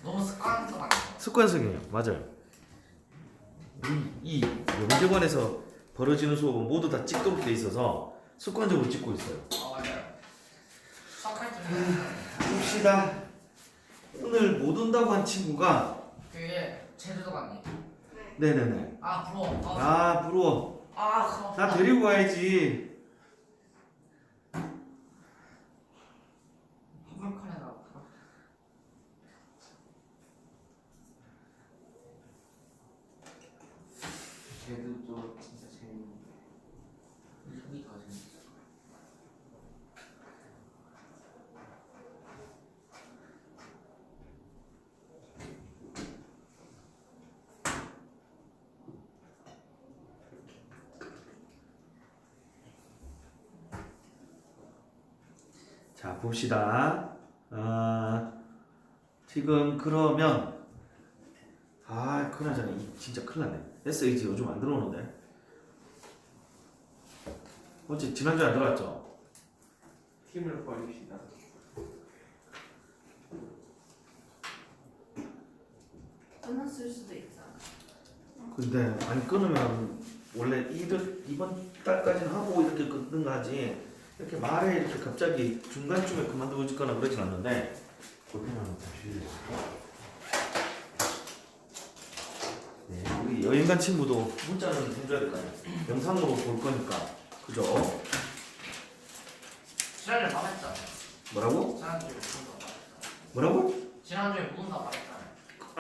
너무 습관성 아니에요? 습관성이에요. 맞아요. 이 영재관에서 벌어지는 수업은 모두 다 찍도록 돼 있어서 습관적으로 찍고 있어요. 맞아요. 수학할 때 봅시다. 오늘 못 온다고 한 친구가 그게 제주도 갔니? 네네네. 아 부러워. 아 부러워. 그럼 나 데리고 가야지. 화물칸에다 제주도 진짜 재밌는데. 이게 더 재밌어. 자 봅시다. 지금 그러면 그나저나 진짜 큰일 났네. SH 요즘 안 들어오는데. 어째 지난주에 안 들어왔죠? 팀을 버립시다. 끊었을 수도 있잖아. 근데 아니 끊으면 원래 이번 달까지는 하고 이렇게 끊는가 하지 이렇게 말에 이렇게 갑자기 중간쯤에 그만두고 싶거나 그러진 않는데 그때는 다시 네, 우리 여행간 친구도 문자는 해줘야 될 거 아니야. 영상으로 볼 거니까 그죠? 지난주에 말했잖아. 뭐라고? 지난주에 무슨 다 말했잖아. 뭐라고? 지난주에 무슨 다 말했잖아.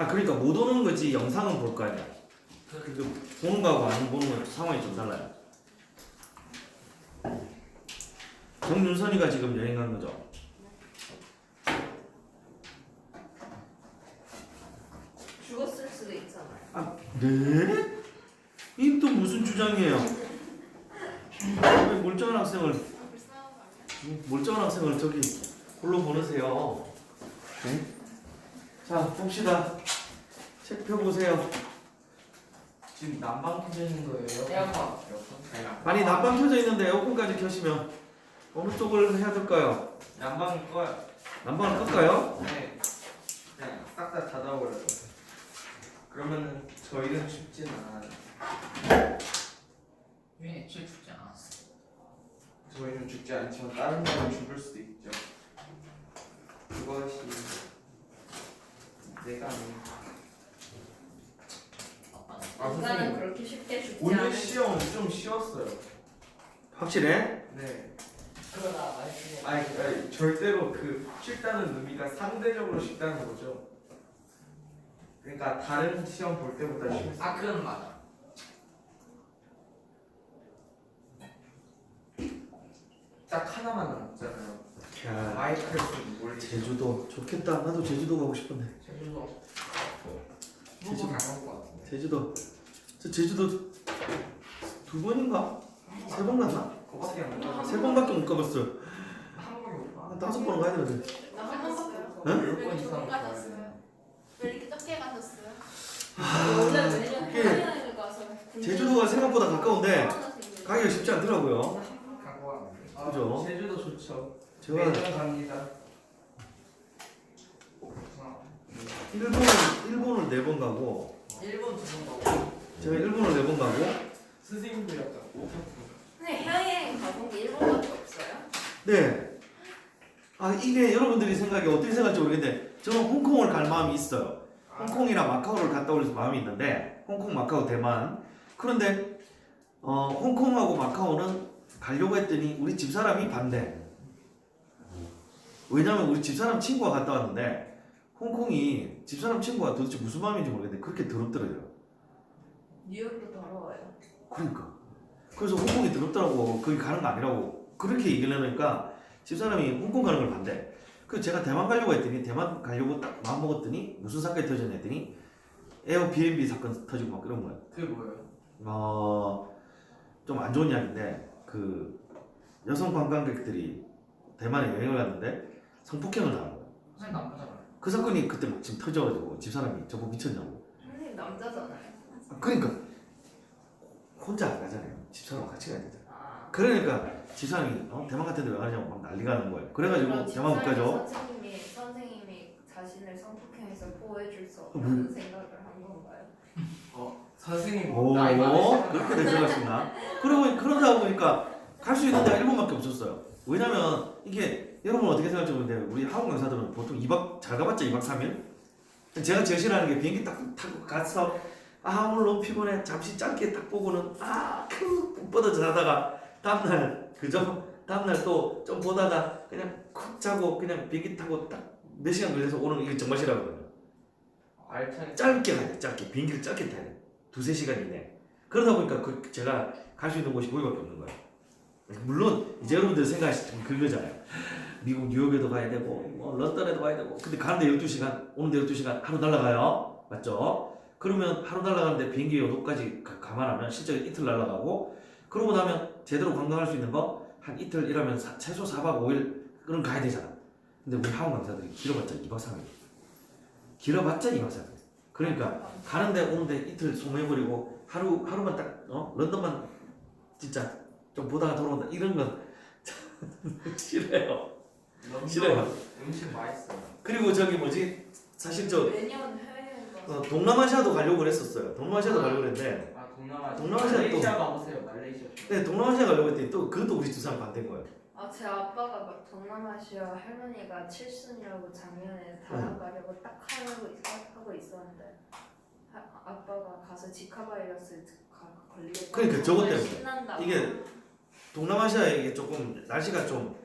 그러니까 못 오는 거지 영상은 볼 거 아니야. 그 보는 거하고 안 보는 거 상황이 좀 달라요. 정윤선이가 지금 여행 간 거죠? 죽었을 수도 있잖아요. 네? 이 또 무슨 주장이에요? 왜 멀쩡한 학생을 저기 홀로 보내세요? 네? 자 봅시다. 책 펴보세요. 지금 난방 켜져 있는 거예요? 에어컨. 아니 난방 켜져 있는데 에어컨까지 켜시면 어느 쪽을 해야 될까요? 난방 꺼요. 난방을 끌까요? 네. 그냥 싹 다 닫아버려요. 그러면은 저희는 춥진 않아요. 왜 애초에 죽지 않았어? 저희는 죽지 않지만 다른 사람은 죽을 수도 있죠. 그것이 내가 인간은 그렇게 쉽게 죽지 오늘 않은. 시험은 좀 쉬웠어요. 확실해? 네. 그러다 말했지. 아니 절대로 그 쉽다는 의미가 상대적으로 쉽다는 거죠. 그러니까 다른 시험 볼 때보다 쉬웠어요. 그건 맞아. 딱 하나만 남았잖아요. 야, 마이클슨 몰리. 제주도 좋겠다. 나도 제주도 가고 싶은데. 제주도. 제주도. 누구 잘먹을 것 같은데. 제주도. 저 제주도 2번인가? 3번 갔나? 그거밖에 안 가요. 3번밖에 못 가봤어요. 한 번도 못 봐. 한 5번은 가야 되는데. 나한 번 갔어요. 응? 몇 왜 번 이렇게 이상 못 가야 가셨어요? 돼요. 왜 이렇게 적게 가셨어요? 아, 원래 매년 이게 해외여행을 가서 제주도가 생각보다 가까운데 가기가 쉽지 않더라고요. 갖고 왔는데. 그죠? 제주도 좋죠. 제가 매년 갑니다. 일본을 4번 가고 일본 두번 가고. 제가 일본을 4번 가고 선생님도 약간 근데 해외여행 가본 게 일본밖에 없어요? 네. 이게 여러분들이 생각이 어떻게 생각할지 모르겠는데 저는 홍콩을 갈 마음이 있어요. 홍콩이나 마카오를 갔다 올 마음이 있는데 홍콩, 마카오, 대만. 그런데 홍콩하고 마카오는 가려고 했더니 우리 집사람이 반대. 왜냐면 우리 집사람 친구가 갔다 왔는데 홍콩이 집사람 친구가 도대체 무슨 마음인지 모르겠는데 그렇게 더럽더래요. 뉴욕도 더러워요. 그러니까. 그래서 홍콩이 더럽더라고. 거기 가는 거 아니라고. 그렇게 얘기를 해놓으니까 집사람이 홍콩 가는 걸 반대. 그래서 제가 대만 가려고 했더니 대만 가려고 딱 마음 먹었더니 무슨 사건이 터졌냐 했더니 에어비앤비 사건 터지고 막 그런 거예요. 그게 뭐예요? 좀 안 좋은 이야기인데 그 여성 관광객들이 대만에 여행을 갔는데 성폭행을 당한 거예요. 선생님 남자잖아요. 그 사건이 그때 막 지금 터져가지고 집사람이 저거 미쳤냐고. 선생님 남자잖아요. 그러니까 혼자 안 가잖아요. 집사람 같이 가야 되잖아. 아. 그러니까 집사람이 대만 같은 데 왜 가냐고 막 난리가 나는 거예요. 그래가지고 그럼 대만 못 가죠. 선생님이 자신을 성폭행에서 보호해줄 수 없다는 생각을 한 건가요? 선생님 오, 나이 많으시다. 그렇게 생각할 수 있나? 그러다 보니까 갈 수 있는 데가 1번밖에 없었어요. 왜냐면 이게 여러분 어떻게 생각할지 모르는데 우리 학원 강사들은 보통 2박 잘 가봤자 2박 3일? 제가 제일 싫어하는 게 비행기 딱 타고 가서 오늘 너무 피곤해 잠시 짧게 딱 보고는 푹 뻗어져 자다가 다음날 그죠? 다음날 또 좀 보다가 그냥 쿡 자고 그냥 비행기 타고 딱 몇 시간 걸려서 오는 이게 정말 싫어하거든요. 알차게 짧게 가야 돼. 짧게 비행기를 짧게 타야 돼. 2-3시간 이내. 그러다 보니까 제가 갈 수 있는 곳이 거기밖에 없는 거예요. 물론 이제 여러분들 생각하시면 그거잖아요. 미국 뉴욕에도 가야 되고 뭐 런던에도 가야 되고 근데 가는데 12시간 오는데 12시간 하루 날아가요. 맞죠? 그러면 하루 날아가는데 비행기 요도까지 감안하면 실제 이틀 날아가고 그러고 나면 제대로 관광할 수 있는 거 한 이틀 일하면 최소 4박 5일 그런 가야 되잖아. 근데 우리 학원 강사들이 길어봤자 2박 3일. 길어봤자 2박 3일. 그러니까 가는데 오는데 이틀 소모해버리고 하루만 딱 런던만 진짜 좀 보다가 돌아온다 이런 건 싫어요. 싫어요. 음식 맛있어요. 그리고 저기 뭐지 사실 저 매년 해외여행 가서 동남아시아도 가려고 그랬었어요. 동남아시아도 가려고 그랬는데 동남아시아 또- 말레이시아 가보세요. 말레이시아. 네 동남아시아 가려고 했더니 또 그것도 우리 두 사람 반대인 거예요. 제 아빠가 막 동남아시아 할머니가 칠순이라고 작년에 다낭 가려고 딱 하고 있었는데 아빠가 가서 지카 바이러스 걸리겠다. 그러니까 저것 때문에. 신난다고. 이게 동남아시아에 이게 조금 날씨가 좀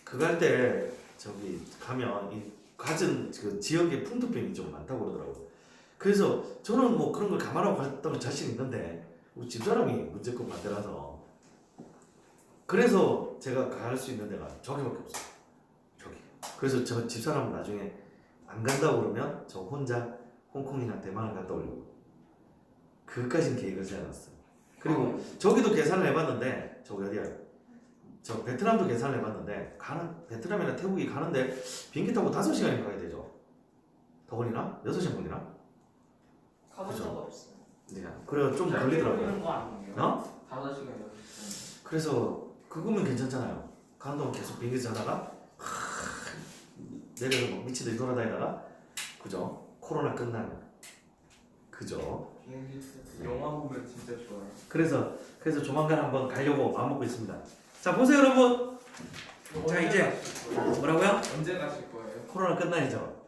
그거 할 때 저기 가면 이 갖은 그 지역의 풍토병이 좀 많다고 그러더라고요. 그래서 저는 뭐 그런 걸 감안하고 갔던 자신 있는데 우리 집사람이 무조건 반대라서 그래서 제가 갈 수 있는 데가 저기밖에 없어요. 저기. 그래서 저 집사람은 나중에 안 간다고 그러면 저 혼자 홍콩이나 대만을 갔다 오려고. 그것까지는 계획을 세워놨어요. 그리고 저기도 계산을 해봤는데 저기 어디야? 저 베트남도 계산을 해봤는데 베트남이나 태국이 가는데 비행기 타고 5시간이 가야 되죠. 더 걸리나? 6시간 걸리나? 가본 적 없어. 네. 그래 좀 걸리더라고요. 하는 거 아니에요? 5시간 6시간. 그래서 그거면 괜찮잖아요. 가는 동안 계속 비행기 자다가 내려서 뭐 미치듯이 돌아다니다가 그죠? 코로나 끝나면 그죠? 비행기 영화 보면 진짜 좋아요. 그래서 조만간 한번 가려고 마음먹고 있습니다. 자 보세요 여러분. 자 이제 뭐라고요? 언제 가실 거예요? 코로나 끝나야죠.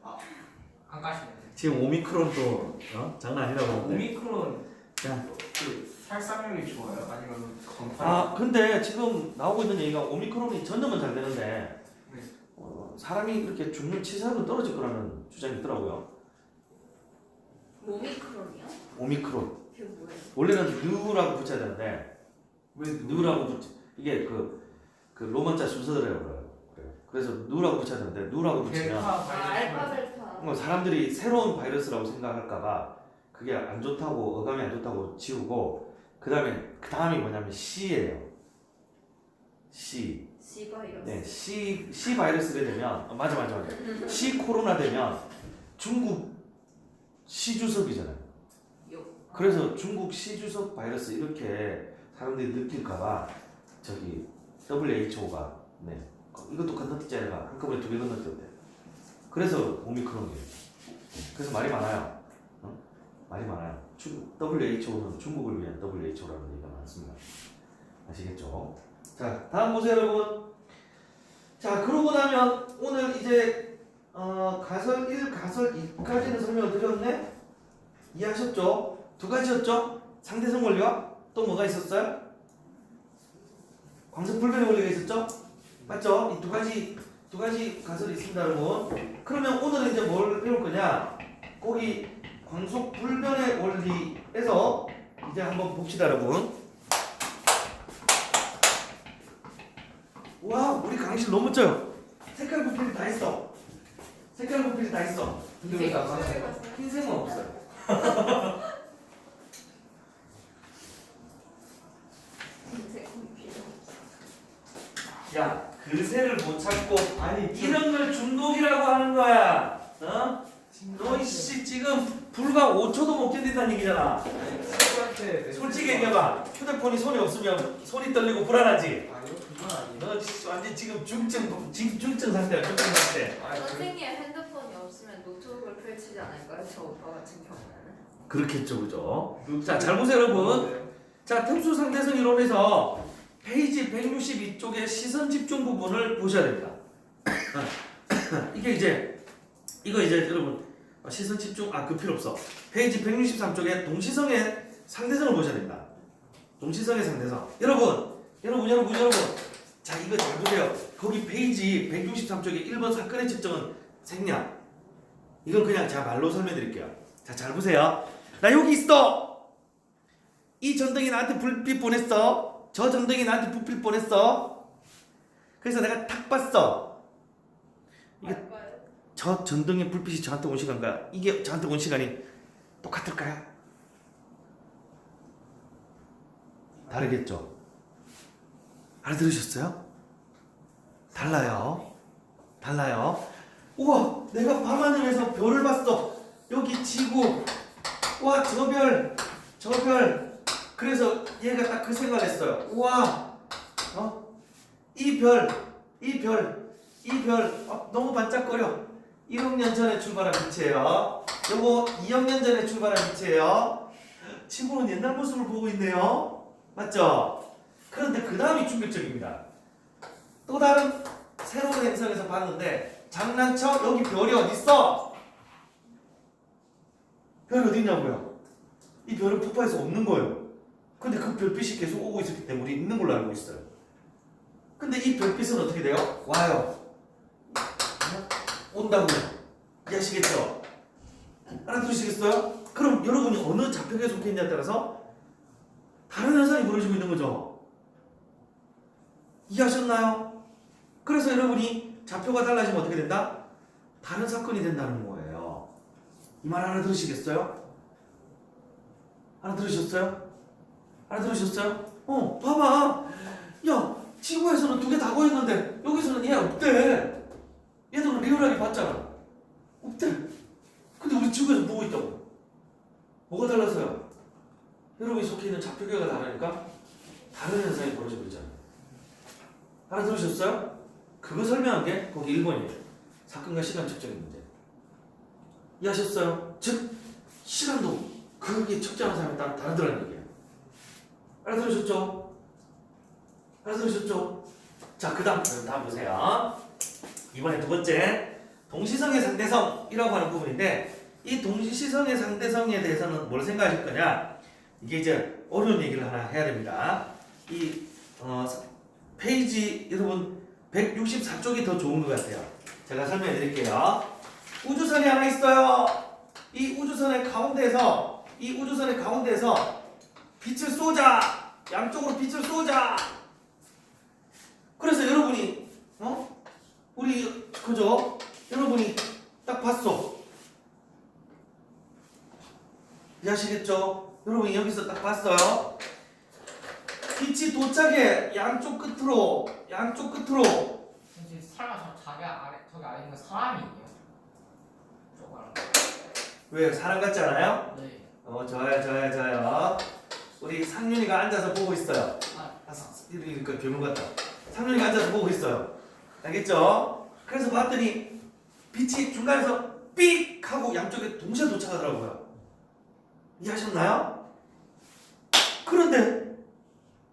안 가시면 지금 오미크론 또 장난 아니라고 하는데. 오미크론 자. 그 살상력이 좋아요? 아니면 건강? 근데 지금 나오고 있는 얘기가 오미크론이 전염은 잘 되는데 네. 사람이 이렇게 죽는 치사율은 떨어질 거라는 주장이 있더라고요. 오미크론이요? 오미크론. 그게 뭐예요? 원래는 누라고 붙여야 되는데 왜 누라고 붙 이게 그 로마자 순서대로 그래요. 그래서 누라고 붙여야 되는데 누라고 붙이면 알파 벨타. 사람들이 새로운 바이러스라고 생각할까봐 그게 안 좋다고 어감이 안 좋다고 지우고 그 다음이 뭐냐면 C예요. C. C 바이러스. 네, C 바이러스가 되면 맞아. C 코로나 되면 중국 C 주석이잖아요. 그래서 중국 C 주석 바이러스 이렇게 사람들이 느낄까봐 저기 WHO가 이것도 건너뛰자가 한꺼번에 2개 건너뛰었대. 그래서 오미크론이에요. 그래서 말이 많아요. 말이 많아요. WHO는 중국을 위한 WHO라는 얘기가 많습니다. 아시겠죠? 자, 다음 보세요, 여러분. 자, 그러고 나면 오늘 이제 가설 1, 가설 2까지는 설명을 드렸네. 이해하셨죠? 2가지였죠? 상대성 원리와 또 뭐가 있었어요? 광석불변의 원리가 있었죠? 맞죠? 이 두 가지 가설이 있습니다, 여러분. 그러면 오늘은 이제 뭘 배울 거냐? 거기 광속불변의 원리에서 이제 한번 봅시다, 여러분. 와, 우리 강의실 너무 멋져요. 색깔 분필이 다 있어. 근데 왜 나가세요? 흰색은 없어요. 야, 그새를 못 찾고 이런 걸 중독이라고 하는 거야. 너 이씨 지금 불과 5초도 못 견딘다는 얘기잖아. 솔직히 얘기해봐. 휴대폰이 손에 없으면 손이 떨리고 불안하지. 아니요, 그건 아니에요. 너 완전 지금 중증 상태야. 중증 상태. 선생님 핸드폰이 없으면 쓰지 않을까요? 저 오빠 같은 경우에는. 그렇겠죠, 그죠? 자, 잘 보세요, 여러분. 자, 특수 상대성 이론에서 페이지 162쪽의 시선 집중 부분을 보셔야 됩니다. 이게 이제 이거 이제 여러분 시선 집중 그 필요 없어. 페이지 163쪽에 동시성의 상대성을 보셔야 됩니다. 동시성의 상대성. 여러분. 자, 이거 잘 보세요. 거기 페이지 163쪽에 1번 사건의 측정은 생략. 이건 그냥 제가 말로 설명드릴게요. 자, 잘 보세요. 나 여기 있어. 이 전등이 나한테 불빛 보냈어. 저 전등이 나한테 불빛 보냈어. 그래서 내가 탁 봤어. 이게 저 전등의 불빛이 저한테 온 시간과 이게 저한테 온 시간이 똑같을까요? 다르겠죠. 알아들으셨어요? 달라요. 우와, 내가 밤하늘에서 별을 봤어. 여기 지구. 와, 저 별. 그래서 얘가 딱 그 생각을 했어요. 우와, 이 별, 너무 반짝거려. 1억 년 전에 출발한 빛이에요. 요거 2억 년 전에 출발한 빛이에요. 친구는 옛날 모습을 보고 있네요. 맞죠? 그런데 그 다음이 충격적입니다. 또 다른 새로운 행성에서 봤는데 장난쳐? 여기 별이 어딨어? 별이 어디 있냐고요? 이 별은 폭파해서 없는 거예요. 근데 그 별빛이 계속 오고 있었기 때문에 있는 걸로 알고 있어요. 근데 이 별빛은 어떻게 돼요? 와요. 온다고요. 이해하시겠죠? 알아들으시겠어요? 그럼 여러분이 어느 좌표에 속해 있냐에 따라서 다른 현상이 벌어지고 있는 거죠. 이해하셨나요? 그래서 여러분이 좌표가 달라지면 어떻게 된다? 다른 사건이 된다는 거예요. 이 말 알아들으시겠어요? 알아들으셨어요? 봐봐. 야, 지구에서는 두 개 다 보였는데 여기서는 얘 없대. 얘들은 리얼하게 봤잖아. 없대. 근데 우리 지구에서 보고 있다고. 뭐가 달라서요? 여러분이 속해 있는 좌표계가 다르니까 다른 현상이 벌어지고 있잖아요. 알아들으셨어요? 그거 설명한 게 거기 1번이에요. 사건과 시간 측정의 문제. 이해하셨어요? 즉 시간도 그게 측정하는 사람에 따라 다르더라는 얘기예요. 알아들으셨죠? 자, 그 다음 보세요. 이번에 두 번째 동시성의 상대성이라고 하는 부분인데 이 동시성의 상대성에 대해서는 뭘 생각하실 거냐? 이게 이제 어려운 얘기를 하나 해야 됩니다. 이 페이지 여러분 164쪽이 더 좋은 것 같아요. 제가 설명해 드릴게요. 우주선이 하나 있어요. 이 우주선의 가운데에서 빛을 쏘자. 양쪽으로 빛을 쏘자. 그래서 여러분이 그죠? 여러분이 딱 봤어. 이해하시겠죠? 여러분이 여기서 딱 봤어요. 빛이 도착해. 양쪽 끝으로. 지금 사람 저기 아래 있는 건 사람이에요. 저거 알아? 왜요? 사람 같지 않아요? 네. 저요. 우리 상윤이가 앉아서 보고 있어요. 이러니까 괴물 같다. 상윤이가 앉아서 보고 있어요. 알겠죠? 그래서 봤더니 빛이 중간에서 삑 하고 양쪽에 동시에 도착하더라고요. 이해하셨나요? 그런데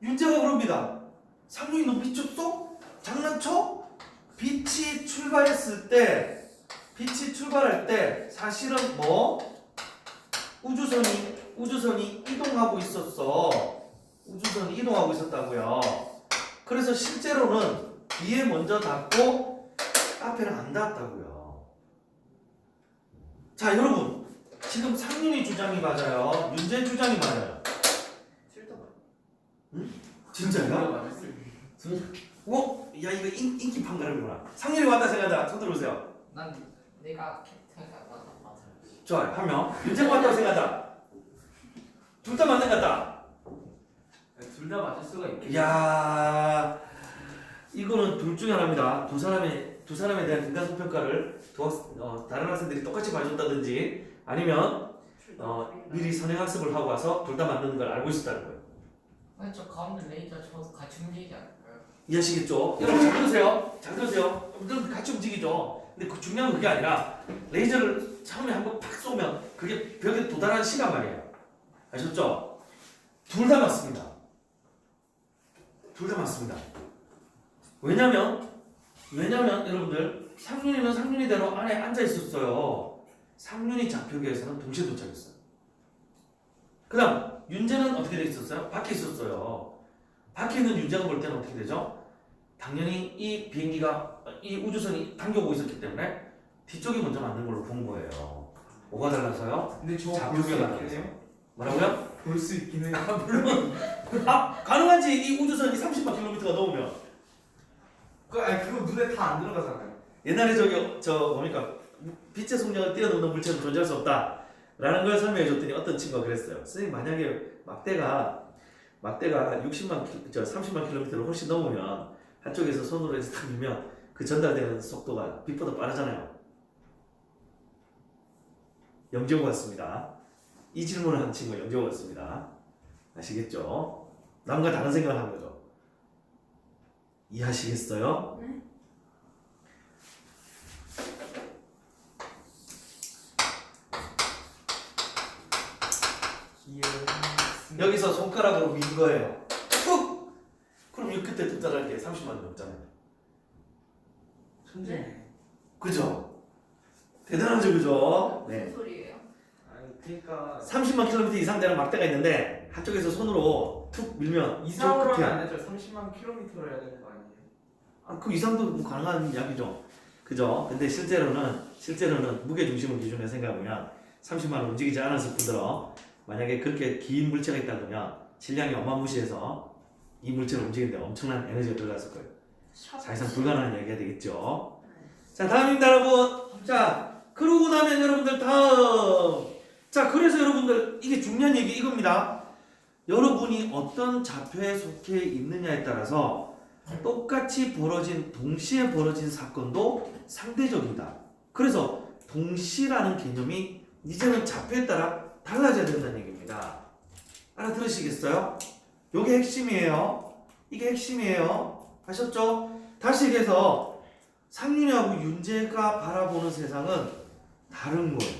윤재가 그럽니다. 상윤이 너 미쳤어? 장난쳐? 빛이 출발할 때 사실은 우주선이 이동하고 있었어. 우주선이 이동하고 있었다고요. 그래서 실제로는 뒤에 먼저 닿고 앞에는 안 닿았다고요. 자, 여러분 지금 상윤이 주장이 맞아요? 윤재 주장이 맞아요? 응? 진짜요? 야, 이거 인기 판가름이구나. 상윤이 맞다 생각한다. 손 들어보세요. 난 내가 생각 맞아. 좋아요. 한 명. 윤재가 맞다고 생각한다. 둘 다 맞는 것 같다. 둘 다 맞을 수가 있겠죠. 이야, 이거는 둘 중에 하나입니다. 두 사람에 대한 인간성 평가를 다른 학생들이 똑같이 봐줬다든지 아니면 미리 선행학습을 하고 와서 둘 다 맞는 걸 알고 있었다는 거예요. 아니 저 가운데 레이저 저 같이 움직이지 않을까요? 이해하시겠죠? 여러분 잘 들으세요. 좀 같이 움직이죠. 근데 그 중요한 건 그게 아니라 레이저를 처음에 한번 팍 쏘면 그게 벽에 도달하는 시간 말이에요. 아셨죠? 둘 다 맞습니다. 둘 다 맞습니다. 왜냐면 여러분들 상륜이는 상륜이대로 안에 앉아 있었어요. 상륜이 좌표계에서는 동시에 도착했어요. 그다음 윤재는 어떻게 돼 있었어요? 밖에 있었어요. 밖에 있는 윤재가 볼 때는 어떻게 되죠? 당연히 이 비행기가 이 우주선이 당겨오고 있었기 때문에 뒤쪽이 먼저 맞는 걸로 본 거예요. 뭐가 달라서요? 근데 저 자, 볼 수 표기가 있긴 해요. 뭐라고요? 볼 수 있긴 해요. 물론 가능하지. 이 우주선이 30만 킬로미터가 넘으면. 그거 눈에 다 안 들어가잖아요. 옛날에 저 뭡니까 빛의 속력을 뛰어넘는 물체는 존재할 수 없다라는 걸 설명해 줬더니 어떤 친구가 그랬어요. 선생님 만약에 막대가 30만 킬로미터를 훨씬 넘으면 한쪽에서 손으로 해서 탁 밀면 그 전달되는 속도가 빛보다 빠르잖아요. 영재호 같습니다. 이 질문을 한 친구가 영재호 같습니다. 아시겠죠? 남과 다른 생각을 하는 거죠. 이해하시겠어요? 네. 여기서 손가락으로 민 거예요. 툭! 그럼 이 끝에 도달할 게 30만 넘잖아요. 천재네. 그죠? 대단하죠, 그죠? 네. 무슨 소리예요? 아니 그러니까 30만 킬로미터 이상 되는 막대가 있는데 한쪽에서 손으로 툭 밀면 이상으로 끝에 하면 안 되죠. 30만 킬로미터를 해야 되는 거 아니에요? 그 이상도 뭐 가능한 이야기죠. 그죠? 근데 실제로는 무게 중심을 기준으로 생각하면 30만 움직이지 않았을 뿐더러 만약에 그렇게 긴 물체가 있다 그러면 질량이 어마무시해서 이 물체를 움직이는데 엄청난 에너지가 들어갔을 거예요. 사실상 불가능한 이야기가 되겠죠. 자, 다음입니다, 여러분. 자, 그러고 나면 여러분들 다음. 자, 그래서 여러분들 이게 중요한 얘기 이겁니다. 여러분이 어떤 좌표에 속해 있느냐에 따라서 똑같이 동시에 벌어진 사건도 상대적이다. 그래서 동시라는 개념이 이제는 좌표에 따라 달라져야 된다는 얘기입니다. 알아들으시겠어요? 요게 핵심이에요. 이게 핵심이에요. 아셨죠? 다시 얘기해서 상륜이하고 윤재가 바라보는 세상은 다른 거예요.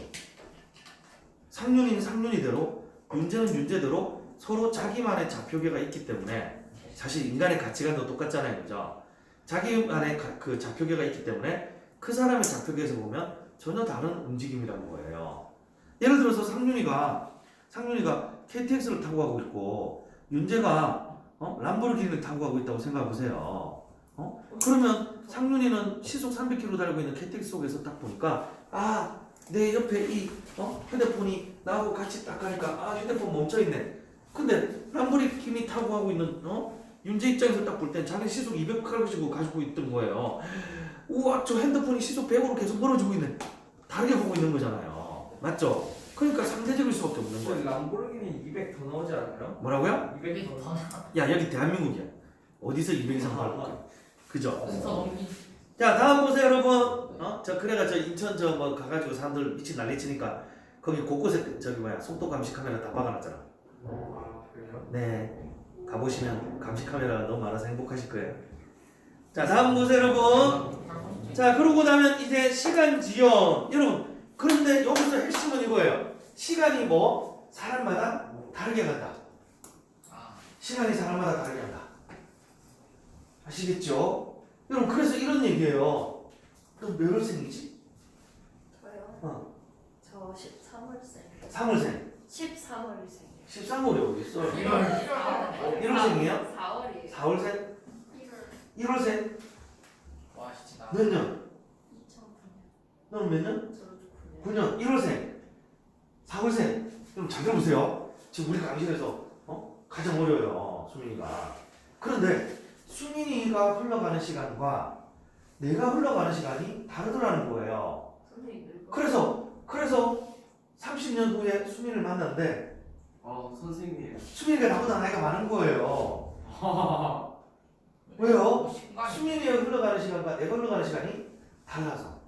상륜이는 상륜이대로, 윤재는 윤재대로 서로 자기만의 좌표계가 있기 때문에 사실 인간의 가치관도 똑같잖아요, 그죠? 자기만의 그 좌표계가 있기 때문에 그 사람의 좌표계에서 보면 전혀 다른 움직임이라는 거예요. 예를 들어서 상륜이가 KTX를 타고 가고 있고 윤재가 람보르기니를 타고 가고 있다고 생각해 보세요. 그러면 상륜이는 시속 300km 달리고 있는 KTX 속에서 딱 보니까 내 옆에 이 휴대폰이 나하고 같이 딱 가니까 휴대폰 멈춰 있네. 근데 람보르기니 타고 가고 있는 윤재 입장에서 딱 볼 땐 자기 시속 200 가지고 있던 거예요. 우와, 저 핸드폰이 시속 100으로 계속 멀어지고 있네. 다르게 보고 있는 거잖아요. 맞죠? 그러니까 상대적일 수밖에 없는 저 거예요. 람보르기니 200 더 나오지 않아요? 뭐라고요? 200 더. 야, 여기 대한민국이야. 어디서 200 이상 나올 거야? 그죠? 순서 넘기. 자, 다음 보세요, 여러분. 저 인천 가가지고 사람들 미친 난리 치니까 거기 곳곳에 속도 감시 카메라 다 박아놨잖아. 그래요? 네, 가보시면 감시 카메라가 너무 많아서 행복하실 거예요. 자, 다음 보세요, 여러분. 자, 그러고 나면 이제 시간 지연. 여러분, 그런데 여기서 핵심은 이거예요. 시간이 사람마다 다르게 간다. 시간이 사람마다 다르게 간다. 아시겠죠? 여러분, 그래서 이런 얘기예요. 너 몇 월생이지? 저요? 저 13월생. 3월생. 13월생. 13월이 어디 있어? 1월. 1월생이에요? 4월이에요. 4월생? 1월. 1월생? 와, 진짜. 몇 년? 2009년. 너는 몇 년? 저도 9년. 9년. 1월생. 4월생. 그럼 잘 들어보세요. 지금 우리 강실에서 가장 어려워요. 수민이가. 그런데 수민이가 흘러가는 시간과 내가 흘러가는 시간이 다르더라는 거예요. 선생님 늙어. 그래서 30년 후에 수민이를 만났는데 선생님. 수민이가 나보다 나이가 많은 거예요. 왜요? 수민이가 흘러가는 시간과 내가 흘러가는 시간이 달라서.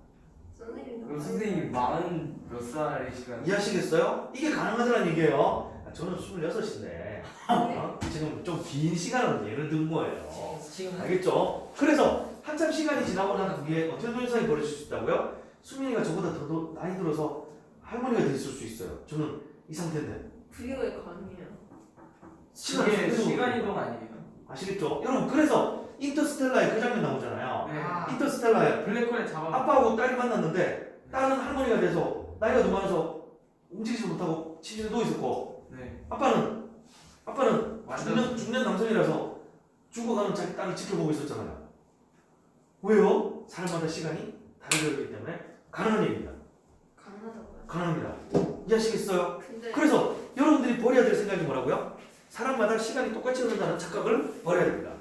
선생님 그럼 선생님 40 몇 살의 시간? 이해하시겠어요? 이게 가능하다는 얘기예요. 저는 26인데 지금 좀 긴 시간으로 예를 든 거예요. 지금 알겠죠? 그래서 한참 시간이 지나고 난 뒤에 어떤 현상이 벌어질 수 있다고요? 수민이가 저보다 더 나이 들어서 할머니가 됐을 수 있어요. 저는 이 상태인데. 그게 왜 가능해요? 이게 계속 시간 이동 아니에요? 아시겠죠? 여러분 그래서 인터스텔라에 그 장면 나오잖아요. 네. 인터스텔라에 블랙홀에 잡아. 아빠하고 딸이 만났는데 딸은 할머니가 돼서 나이가 더 많아서 움직이지 못하고 침실에 누워 있었고 네. 아빠는 완전 중년 남성이라서 죽어가는 자기 딸을 지켜보고 있었잖아요. 왜요? 사람마다 시간이 다르기 때문에 가능한 얘기입니다. 가능하다고요? 가능합니다. 이해하시겠어요? 근데 그래서 여러분들이 버려야 될 생각이 뭐라고요? 사람마다 시간이 똑같이 흐른다는 착각을 버려야 됩니다.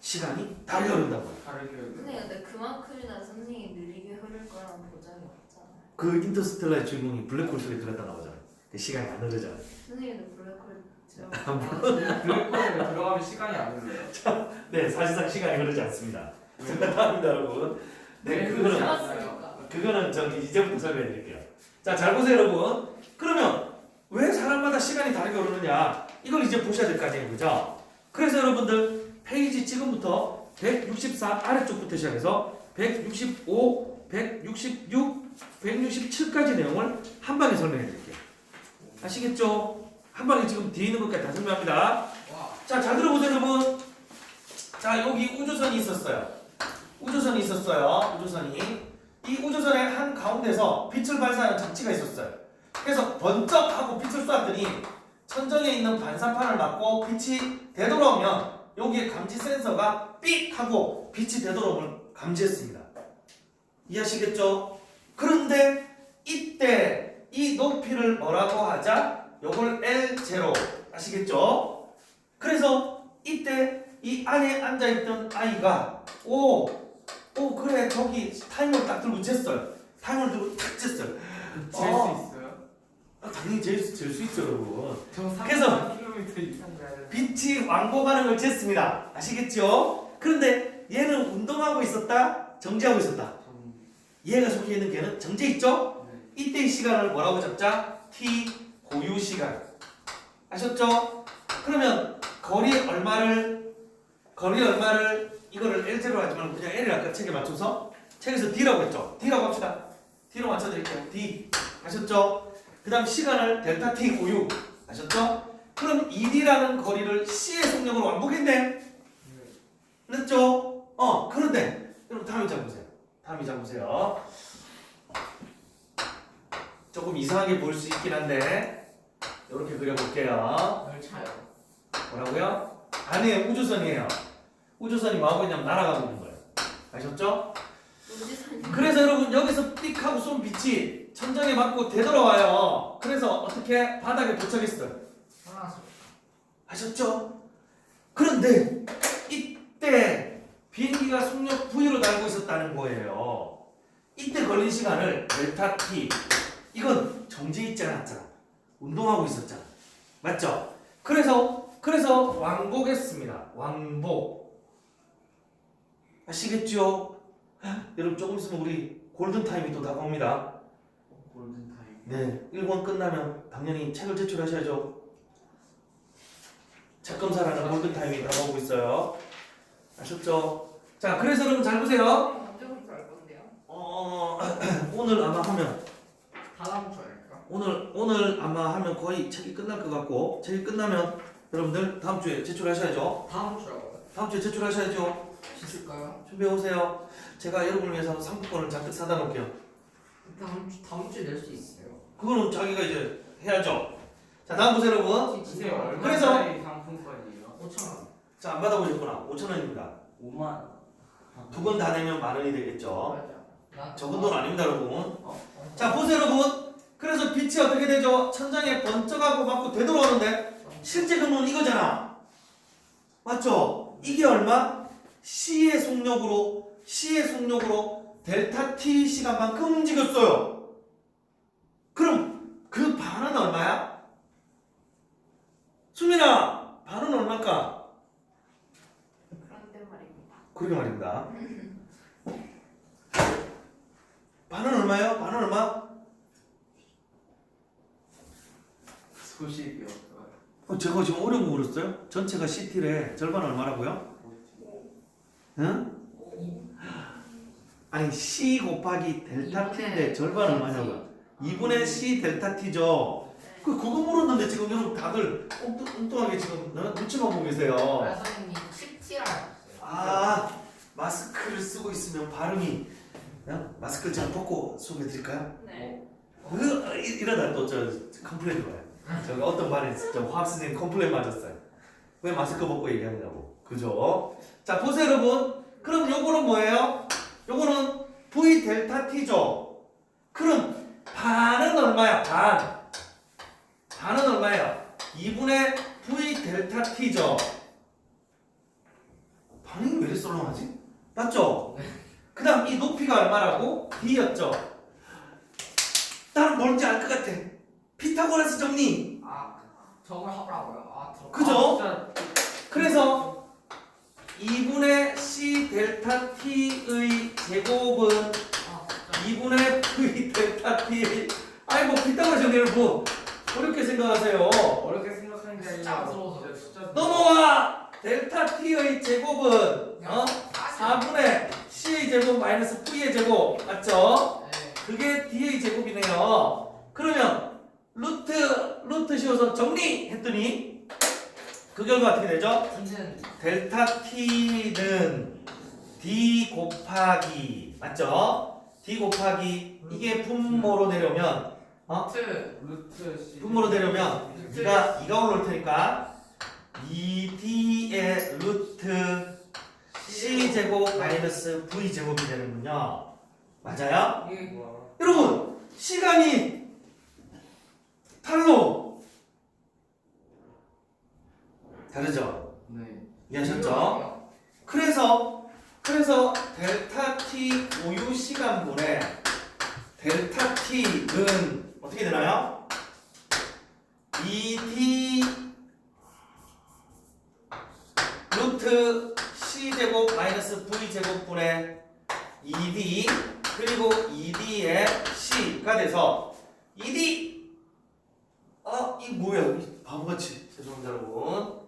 시간이 다르게 흐른다고요. 다르게. 근데 그만큼이나 선생님이 느리게 흐를 거라는 보장이 없잖아요. 그 인터스텔라의 주인공이 블랙홀 속에 들어갔다 나오잖아요. 그 시간이 안 흐르잖아요. 선생님도 블랙홀 블랙홀에 들어가면 시간이 안 흘러요. 네, 사실상 시간이 흐르지 않습니다. 정답합니다, 여러분. 네, 그거는 들어갔으니까. 그거는 저기 이제부터 설명해 드릴게요. 자, 잘 보세요, 여러분. 그러면 왜 사람마다 시간이 다르게 흐르느냐? 이걸 이제 보셔야 될 거 아니에요, 그죠? 그래서 여러분들 페이지 지금부터 164 아래쪽부터 시작해서 165, 166, 167까지 내용을 한 방에 설명해 드릴게요. 아시겠죠? 한 방에 지금 뒤에 있는 것까지 다 설명합니다. 와. 자, 잘 들어보세요, 여러분. 자, 여기 우주선이 있었어요. 우주선이. 이 우주선의 한 가운데서 빛을 발사하는 장치가 있었어요. 그래서 번쩍하고 빛을 쐈더니 천정에 있는 반사판을 맞고 빛이 되돌아오면 여기에 감지 센서가 삑 하고 빛이 되돌아옴을 감지했습니다. 이해하시겠죠? 그런데 이때 이 높이를 뭐라고 하자? 요걸 L0 아시겠죠? 그래서 이때 이 안에 앉아있던 아이가 그래 저기 타이머를 딱 들고 쟀어요. 타이머를 들고 탁 쟀어요. 잴 수 있어요? 당연히 잴 수 있죠, 여러분. 저 그래서 3km 이상 가야 돼. 빛이 왕복하는 걸 쟀습니다. 아시겠죠? 그런데 얘는 운동하고 있었다, 정지하고 있었다. 얘가 속해 있는 걔는 정지해 있죠? 이때의 시간을 뭐라고 잡자? t 고유 시간. 아셨죠? 그러면 거리 얼마를 이거를 L0로 하지 말고 그냥 L을 아까 책에 맞춰서 책에서 D라고 했죠? D라고 합시다. D로 맞춰드릴게요. D. 아셨죠? 그 다음 시간을 델타 T 고유. 아셨죠? 그럼 ED라는 거리를 C의 속력으로 왕복했네. 맞죠? 그런데 여러분 다음 장 보세요. 조금 이상하게 보일 수 있긴 한데 이렇게 그려볼게요. 널 차요. 뭐라고요? 아니에요. 우주선이에요. 우주선이 뭐하고 있냐면 날아가고 있는 거예요. 아셨죠? 우주선이 그래서 여러분 여기서 삑 하고 쏜 빛이 천장에 맞고 되돌아와요. 그래서 어떻게 바닥에 도착했어요. 하나서. 아셨죠? 그런데 이때 비행기가 속력 V로 날고 있었다는 거예요. 이때 걸린 시간을 델타 T. 이건 정지해 있지 않았잖아. 운동하고 있었잖아. 맞죠? 그래서 왕복했습니다. 왕복. 아시겠죠? 여러분 조금 있으면 우리 골든타임이 또 다가옵니다. 골든타임. 네, 1권 끝나면 당연히 책을 제출하셔야죠. 책 검사라는 골든타임이 다가오고 있어요. 아셨죠? 자, 그래서 여러분 잘 보세요. 언제부터 알 건데요? 오늘 아마 하면 다다음 주 아닐까? 오늘 아마 하면 거의 책이 끝날 것 같고 책이 끝나면 여러분들 다음 주에 제출하셔야죠. 다음 주라고요? 다음 주에 제출하셔야죠. 있을까요? 준비해 오세요. 제가 여러분을 위해서 상품권을 잔뜩 사다 놓을게요. 다음 주에 낼 수 있어요. 그거는 자기가 이제 해야죠. 자, 다음 보세요, 여러분. 선생님 얼마짜리 그래서- 상품권이에요? 5,000원. 자, 안 받아보셨구나. 5,000원입니다. 5만 원. 두 번 다 내면 10,000원이 되겠죠. 맞아. 적은 돈 아닙니다, 여러분. 자, 보세요, 여러분. 그래서 빛이 어떻게 되죠? 천장에 번쩍하고 맞고 되돌아오는데 실제 경로는 이거잖아. 맞죠? 이게 얼마? C의 속력으로 델타 T 시간만큼 움직였어요. 그럼 그 반은 얼마야? 수민아, 반은 얼마일까? 그런데 말입니다. 그러게 말입니다. 반은 얼마예요? 반은 얼마? 소식이 없어요. 제가 지금 어려운 거 물었어요? 전체가 CT래. 절반 얼마라고요? 응? 아니 C 곱하기 델타 T인데 절반 얼마냐고요? 2분의 C 델타 T죠. 그거 물었는데 지금 여러분 다들 엉뚱하게 지금 눈치만 보고 계세요. 아, 선생님 17알. 아 마스크를 쓰고 있으면 발음이 마스크를 제가 벗고 수업해 드릴까요? 네. 이러다 또 저 컴플레인 들어와요. 저기 어떤 반에 저 화학 선생님 컴플레인 맞았어요. 왜 마스크 벗고 얘기하느냐고. 그죠? 자 보세요 여러분. 그럼 요거는 뭐예요? 요거는 V 델타 T죠. 그럼 반은 얼마야? 반은 얼마예요? 2분의 V 델타 T죠. 반응이 왜 이렇게 썰렁하지? 맞죠? 그 다음 이 높이가 얼마라고? D였죠. 나는 뭔지 알 것 같아. 피타고라스 정리. 아, 저걸 하라고요? 아, 저. 그죠? 아, 그래서 2분의 C 델타 T의 제곱은 아, 진짜. 2분의 V 델타 T. 아이고 피타고라스 정리를 뭐 어렵게 생각하세요. 어렵게 생각하는 게 숫자 아니라 무서워서. 진짜 숫자 넘어와. 델타 T의 제곱은 4. 4분의 C의 제곱 마이너스 V의 제곱 맞죠? 네. 그게 D의 제곱이네요. 그러면 루트 씌워서 정리했더니 그 결과 어떻게 되죠? D는 델타 T는 D 곱하기 맞죠? D 곱하기 이게 분모로 내려오면 루트 C 분모로 내려오면 네가 올라올 테니까 2D의 루트 C 제곱 마이너스 V 제곱이 되는군요. 맞아요? 이게 와. 여러분 시간이 달로 다르죠? 네. 이해하셨죠? 그래서 델타 T 고유 시간분의 델타 T는 어떻게 되나요? 2D 루트 C 제곱 마이너스 V 제곱분의 2D 그리고 2D의 C가 돼서 2D 이 뭐야 이 바보같이 죄송합니다 여러분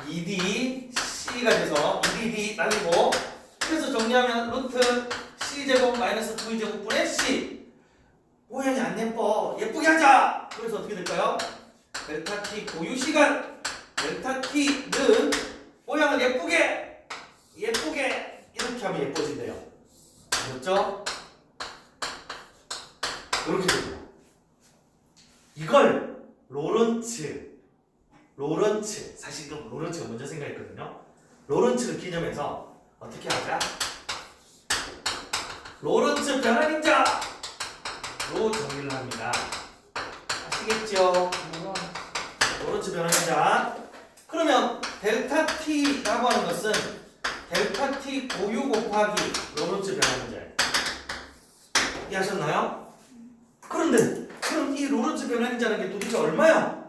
2D C가 돼서 2D 날리고 그래서 정리하면 루트 C 제곱 마이너스 V 제곱분의 C 모양이 안 예쁘게 하자 그래서 어떻게 될까요? 델타 T 고유 시간 델타 T는 모양을 예쁘게 이렇게 하면 예뻐진대요. 알았죠? 이렇게 됩니다. 이걸 로런츠 사실 좀 로런츠가 먼저 생각했거든요. 로런츠를 기념해서 어떻게 하자? 로런츠 변환인자로 정리를 합니다. 아시겠죠? 로런츠 변환인자. 그러면 델타 T라고 하는 것은 델타 T 고유 곱하기 로런츠 변환인자예요. 이해하셨나요? 그런데 그럼 이 로런츠 변환인자라는 게 도대체 얼마야?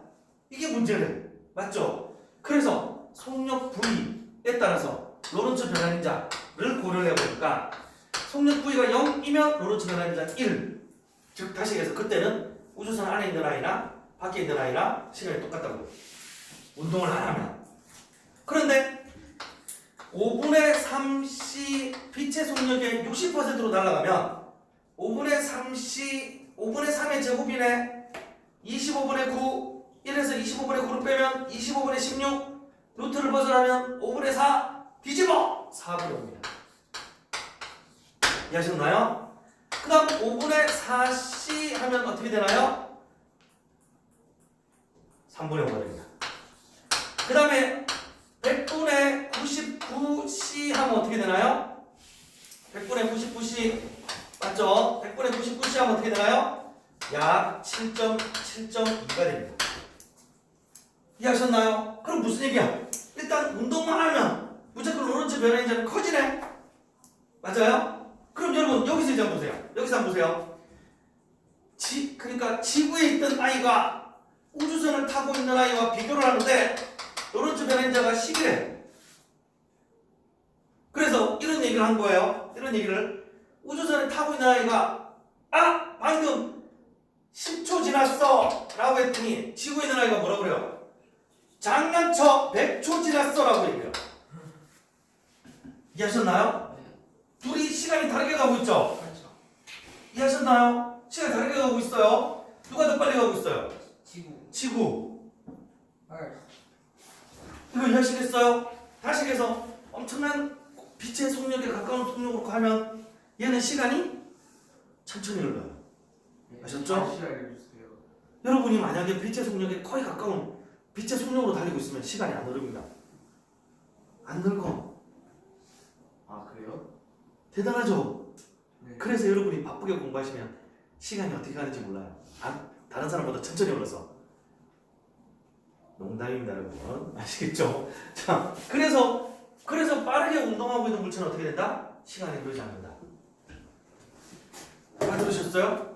이게 문제래. 맞죠? 그래서 속력 V에 따라서 로런츠 변환인자를 고려해 보니까 속력 V가 0이면 로런츠 변환인자는 1. 즉 다시 얘기해서 그때는 우주선 안에 있는 아이나 밖에 있는 아이랑 시간이 똑같다고요. 운동을 안 하면. 그런데 5분의 3C 빛의 속력의 60%로 날아가면 5분의 3의 제곱이네 25분의 9 1에서 25분의 9를 빼면 25분의 16 루트를 벗어나면 5분의 4 뒤집어 4분의 5입니다. 이해하셨나요? 그 다음 5분의 4C 하면 어떻게 되나요? 3분의 5가 됩니다. 그 다음에 100분의 99C 하면 어떻게 되나요? 100분의 99C 맞죠? 100분의 99C 하면 어떻게 되나요? 약 7.2가 됩니다. 이해하셨나요? 그럼 무슨 얘기야? 일단 운동만 하면 무조건 로런츠 변환인자는 커지네. 맞아요? 그럼 여러분 여기서 이제 한번 보세요. 여기서 한번 보세요. 그러니까 지구에 있던 아이가 우주선을 타고 있는 아이와 비교를 하는데 로런츠 변환인자가 10이래. 그래서 이런 얘기를 한 거예요. 이런 얘기를 우주선을 타고 있는 아이가 방금 10초 지났어 라고 했더니 지구에 있는 아이가 뭐라고 그래요? 장난쳐 100초 지났어 라고 얘기해요. 이해하셨나요? 둘이 시간이 다르게 가고 있죠? 그렇죠. 이해하셨나요? 시간이 다르게 가고 있어요. 누가 더 빨리 가고 있어요? 지구. 지구. 헐. 이거 이해하시겠어요? 다시 해서 엄청난 빛의 속력에 가까운 속력으로 가면 얘는 시간이 천천히 흘러요. 아셨죠? 다시 알려주세요. 여러분이 만약에 빛의 속력에 거의 가까운 빛의 속력으로 달리고 있으면 시간이 안 흐릅니다. 안 늙어. 아 그래요? 대단하죠? 네. 그래서 여러분이 바쁘게 공부하시면 시간이 어떻게 가는지 몰라요. 다른 사람보다 천천히 흘러서. 농담입니다, 여러분. 아시겠죠? 자, 그래서 빠르게 운동하고 있는 물체는 어떻게 된다? 시간이 흐르지 않는다. 알아들으셨어요?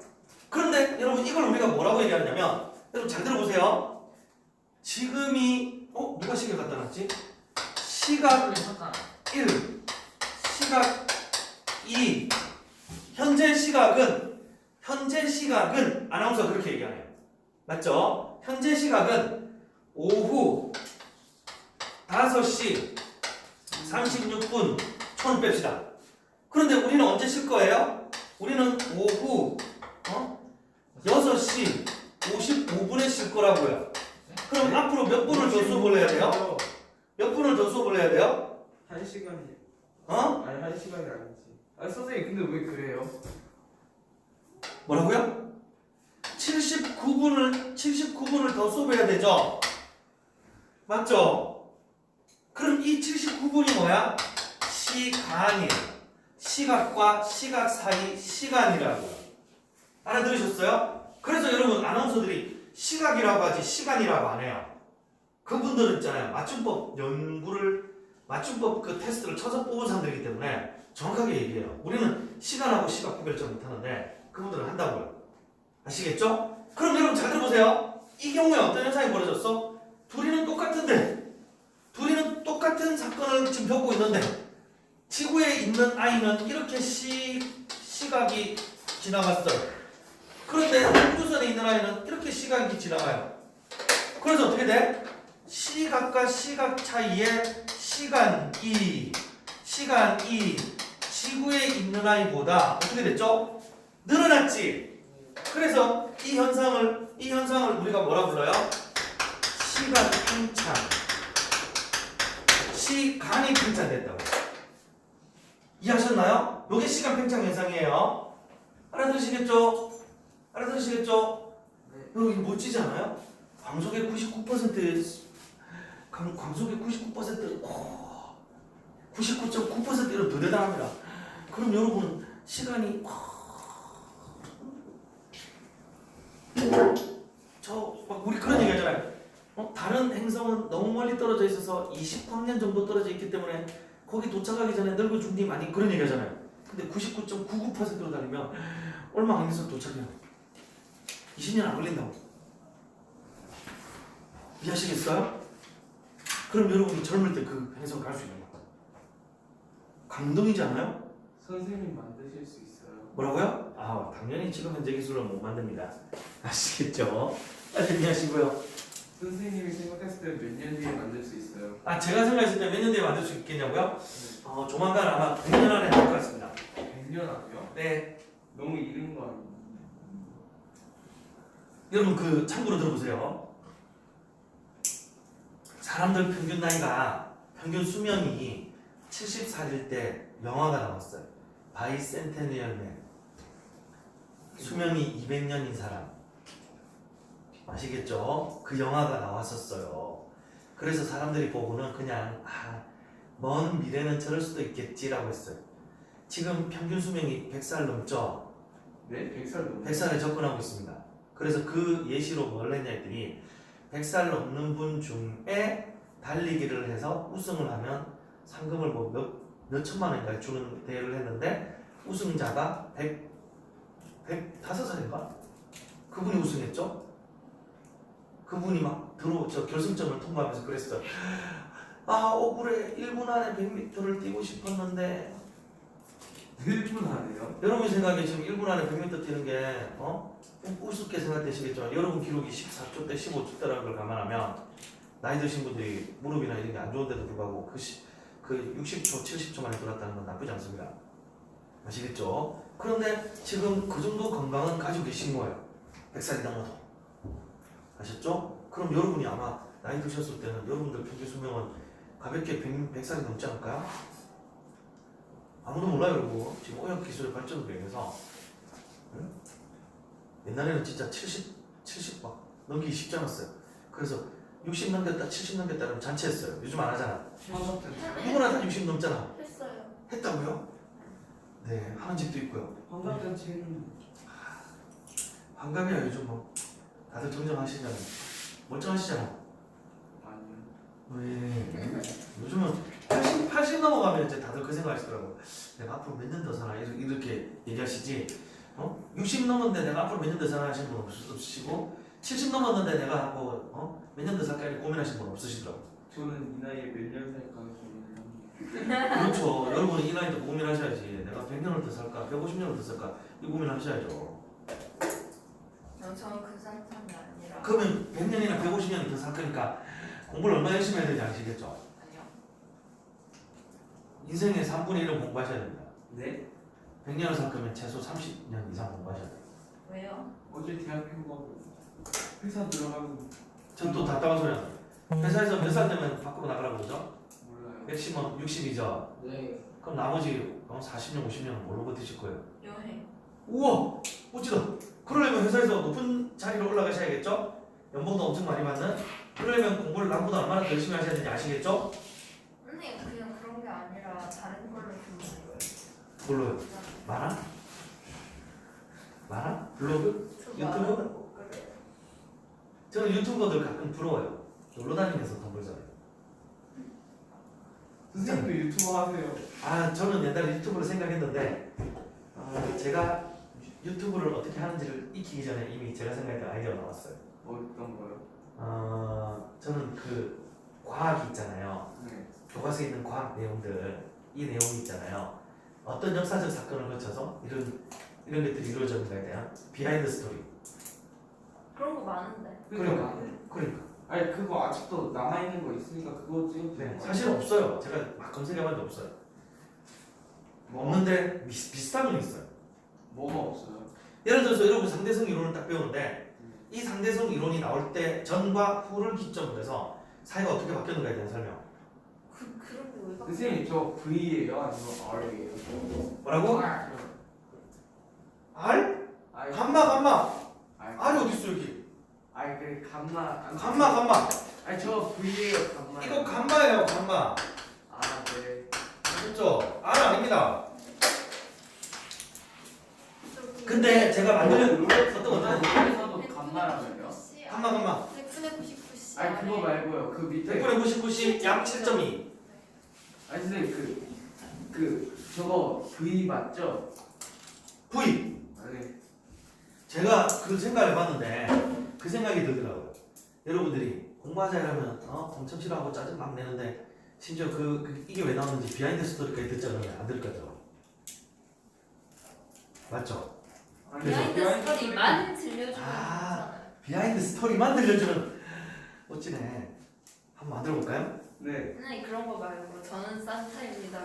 그런데 여러분 이걸 우리가 뭐라고 얘기하냐면 여러분 잘 들어보세요. 지금이 누가 시계 갖다 놨지? 시각 잠깐. 1, 시각 2. 현재 시각은 아나운서 그렇게 얘기하네요. 맞죠? 현재 시각은 오후 5시 36분 촌을 뺍시다. 그런데 우리는 언제 쉴 거예요? 우리는 오후 6시 55분에 쉴 거라고요. 그럼 앞으로 몇 분을 더 수업을 해야 돼요? 몇 분을 더 수업을 해야 돼요? 1시간이 어? 아니 1시간이 아니지. 아 선생님 근데 왜 그래요? 뭐라고요? 79분을 더 수업해야 되죠? 맞죠? 그럼 이 79분이 뭐야? 시간이에요. 시각과 시각 사이 시간이라고요. 알아들으셨어요? 그래서 여러분 아나운서들이 시각이라고 하지 시간이라고 안 해요. 그분들은 있잖아요. 맞춤법 그 테스트를 쳐서 뽑은 사람들이기 때문에 정확하게 얘기해요. 우리는 시간하고 시각 구별 잘 못하는데 그분들은 한다고요. 아시겠죠? 그럼 여러분 잘 들어보세요. 이 경우에 어떤 현상이 벌어졌어? 둘이는 똑같은 사건을 지금 겪고 있는데 지구에 있는 아이는 이렇게 시각이 지나갔어요. 그런데 우주선에 있는 아이는 이렇게 시각이 지나가요. 그래서 어떻게 돼? 시각과 시각 차이에 시간이 지구에 있는 아이보다 어떻게 됐죠? 늘어났지. 그래서 이 현상을 우리가 뭐라 불러요? 시간 팽창. 시간이 팽창됐다고. 이해하셨나요? 이게 시간 팽창 현상이에요. 알아들으시겠죠? 네. 여러분 이거 멋지지 않아요? 광속의 99%의 99.9%는 더 대단합니다. 그럼 여러분 시간이 막 우리 그런 얘기 하잖아요. 다른 행성은 너무 멀리 떨어져 있어서 20광년 정도 떨어져 있기 때문에 거기 도착하기 전에 늙어 죽니 많이 그런 얘기 하잖아요. 근데 99.99%로 달리면 얼마 안 돼서 도착해요. 20년 안 걸린다고. 이해하시겠어요? 그럼 여러분이 젊을 때 그 행성 갈 수 있는 거야. 감동이지 않아요? 선생님 만드실 수 있어요? 뭐라고요? 당연히 지금 현재 기술로 못 만듭니다. 아시겠죠? 빨리 이해하시고요. 선생님이 생각했을 때 몇 년 뒤에 만들 수 있어요? 제가 생각했을 때 몇 년 뒤에 만들 수 있겠냐고요? 조만간 아마 100년 안에 될 것 같습니다. 100년 안에요? 네. 너무 이른 거 아니에요? 여러분 참고로 들어보세요. 사람들 평균 수명이 70살일 때 영화가 나왔어요. 바이센테니얼맨. 수명이 200년인 사람. 아시겠죠? 그 영화가 나왔었어요. 그래서 사람들이 보고는 그냥 먼 미래는 저럴 수도 있겠지라고 했어요. 지금 평균 수명이 100살 넘죠? 네? 100살 넘어요? 100살에 접근하고 있습니다. 그래서 그 예시로 뭘 했냐 했더니 100살 넘는 분 중에 달리기를 해서 우승을 하면 상금을 몇 천만 원인가 주는 대회를 했는데 우승자가 105살인가? 그분이 우승했죠? 그분이 막 결승점을 통과하면서 그랬어요. 억울해. 1분 안에 100m를 뛰고 싶었는데 1분 안에요? 여러분 생각에 지금 1분 안에 100m 뛰는 게 우습게 생각되시겠지만 여러분 기록이 14초 대 15초 대라는 걸 감안하면 나이 드신 분들이 무릎이나 이런 게 안 좋은데도 불구하고 그 60초, 70초 만에 돌았다는 건 나쁘지 않습니다. 아시겠죠? 그런데 지금 그 정도 건강은 가지고 계신 거예요. 100살이 넘어도. 아셨죠? 그럼 여러분이 아마 나이 드셨을 때는 여러분들 평균 수명은 가볍게 100살이 넘지 않을까요? 아무도 몰라요, 여러분. 지금 의학 기술의 발전을 통해서 응? 옛날에는 진짜 70 막 넘기기 쉽지 않았어요. 그래서 60 넘겼다, 70 넘겼다 그러면 잔치했어요. 요즘 안 하잖아. 누구나 다 60 넘잖아. 했어요. 했다고요? 네, 하는 집도 있고요. 환갑잔치는 환갑이야 요즘 뭐 다들 정정하시잖아요. 멀쩡하시잖아. 아니요. 왜? 요즘은 80 넘어가면 이제 다들 그 생각하시더라고. 내가 앞으로 몇 년 더 사나 이렇게 얘기하시지. 60 넘었는데 내가 앞으로 몇 년 더 사나 하시는 분 없으시고 70 넘었는데 내가 뭐 몇 년 더 살까 이렇게 고민하시는 분 없으시더라고. 저는 이 나이에 몇 년 살까 고민을 합니다. 그렇죠. 여러분이 이 나이도 고민하셔야지. 내가 100년을 더 살까 150년을 더 살까 이 고민하셔야죠. 저는 그 상상이 아니라. 그러면 100년이나 150년이 더 살 거니까 공부를 얼마나 열심히 해야 되는지 아시겠죠? 아니요. 인생의 3분의 1은 공부하셔야 됩니다. 네? 100년을 살 거면 최소 30년 이상 공부하셔야 돼요. 왜요? 어제 대학교 가고 회사 들어가고 전 또 답답한 소리 하네요. 회사에서 몇 살 되면 밖으로 나가라고 그러죠? 몰라요. 맥시멈 60이죠? 네. 그럼 나머지 40년, 50년은 뭘로 버티실 거예요? 여행. 우와! 멋지다! 그러려면 회사에서 높은 자리로 올라가셔야겠죠? 연봉도 엄청 많이 받는? 그러려면 공부를 남보다 얼마나 더 열심히 하셔야 되는지 아시겠죠? 언니 그냥 그런 게 아니라 다른 걸로 좀. 뭘로요? 만화? 만화? 블로그? 유튜브? 못 그래요. 저는 유튜버들 가끔 부러워요. 놀러 다니면서 돈 벌잖아요. 선생님도 유튜브 하세요. 아, 저는 옛날에 유튜브를 생각했는데 제가 유튜브를 어떻게 하는지를 익히기 전에 이미 제가 생각했던 아이디어가 나왔어요. 어떤 거요? 저는 그 과학 있잖아요. 네. 교과서에 있는 과학 내용들, 이 내용이 있잖아요. 어떤 역사적 사건을 거쳐서 이런 것들이 이루어졌는가에 대한 비하인드 스토리. 그런 거 많은데. 그러니까. 아니 그거 아직도 남아 있는 거 있으니까 그거 찍으면 네, 돼요. 사실 없어요. 제가 막 검색해봤는데 없어요. 없는데 비슷한 건 있어요. 뭐가 없어요? 예를 들어서 여러분 상대성 이론을 딱 배우는데 이 상대성 이론이 나올 때 전과 후를 기점으로 해서 사회가 어떻게 바뀌었는가에 대한 설명. 그런 게왜 바뀌어? 선생님 저 V예요 아니면 R이에요? 뭐라고? 아, R? 아이, 감마. 아이, R이 어딨어 여기? 아이 그 감마. 감마. 아니 저 V예요 감마. 이거 감마예요, 감마. 아 네. 아셨죠? R 아닙니다. 근데 제가 만드는 어떤 거죠? 그래서도 감마라면요? 감마. 100분의 99씨. 아니 그거 말고요. 그 밑에. 100분의 99씩 약 7.2. 아니 선생님 그 저거 V 맞죠? V. 아니 제가 그 생각을 해봤는데 그 생각이 들더라고요. 여러분들이 공부하자 이러면 엄청 싫어하고 짜증 막 내는데 심지어 이게 왜 나오는지 비하인드 스토리까지 듣지 않으면 안 들 거죠. 맞죠? 비하인드 스토리만 들려주면 아. 괜찮아요. 비하인드 스토리만 들려주는 멋지네. 한번 만들어 볼까요? 네. 선생님 그런 거 말고 저는 산타입니다.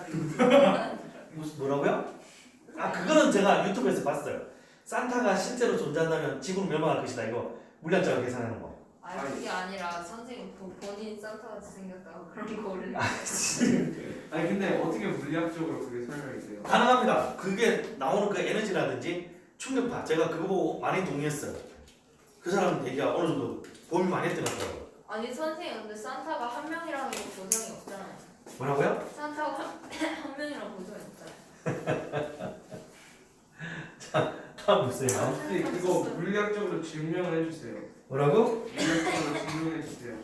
뭐라고요? 아 그거는 제가 유튜브에서 봤어요. 산타가 실제로 존재한다면 지구는 멸망할 것이다. 이거 물리학자가 계산하는 거. 아니 그게 아니라 선생님 본인 산타같이 생겼다고 그런 거 올리는 아니 근데 어떻게 물리학적으로 그게 설명이 돼요? 가능합니다. 그게 나오는 그 에너지라든지 충격파 제가 그거 보고 많이 동의했어요. 그 사람 얘기가 어느 정도 도움이 많이 했던 것 같더라고요. 아니 선생님 근데 산타가 한 명이라는 거 보장이 없잖아요. 뭐라고요? 산타가 한 명이라는 보장이 없잖아요. 다음 보세요. 선생님 그거 물리학적으로 증명을 해주세요. 뭐라고? 물리학적으로 증명해주세요.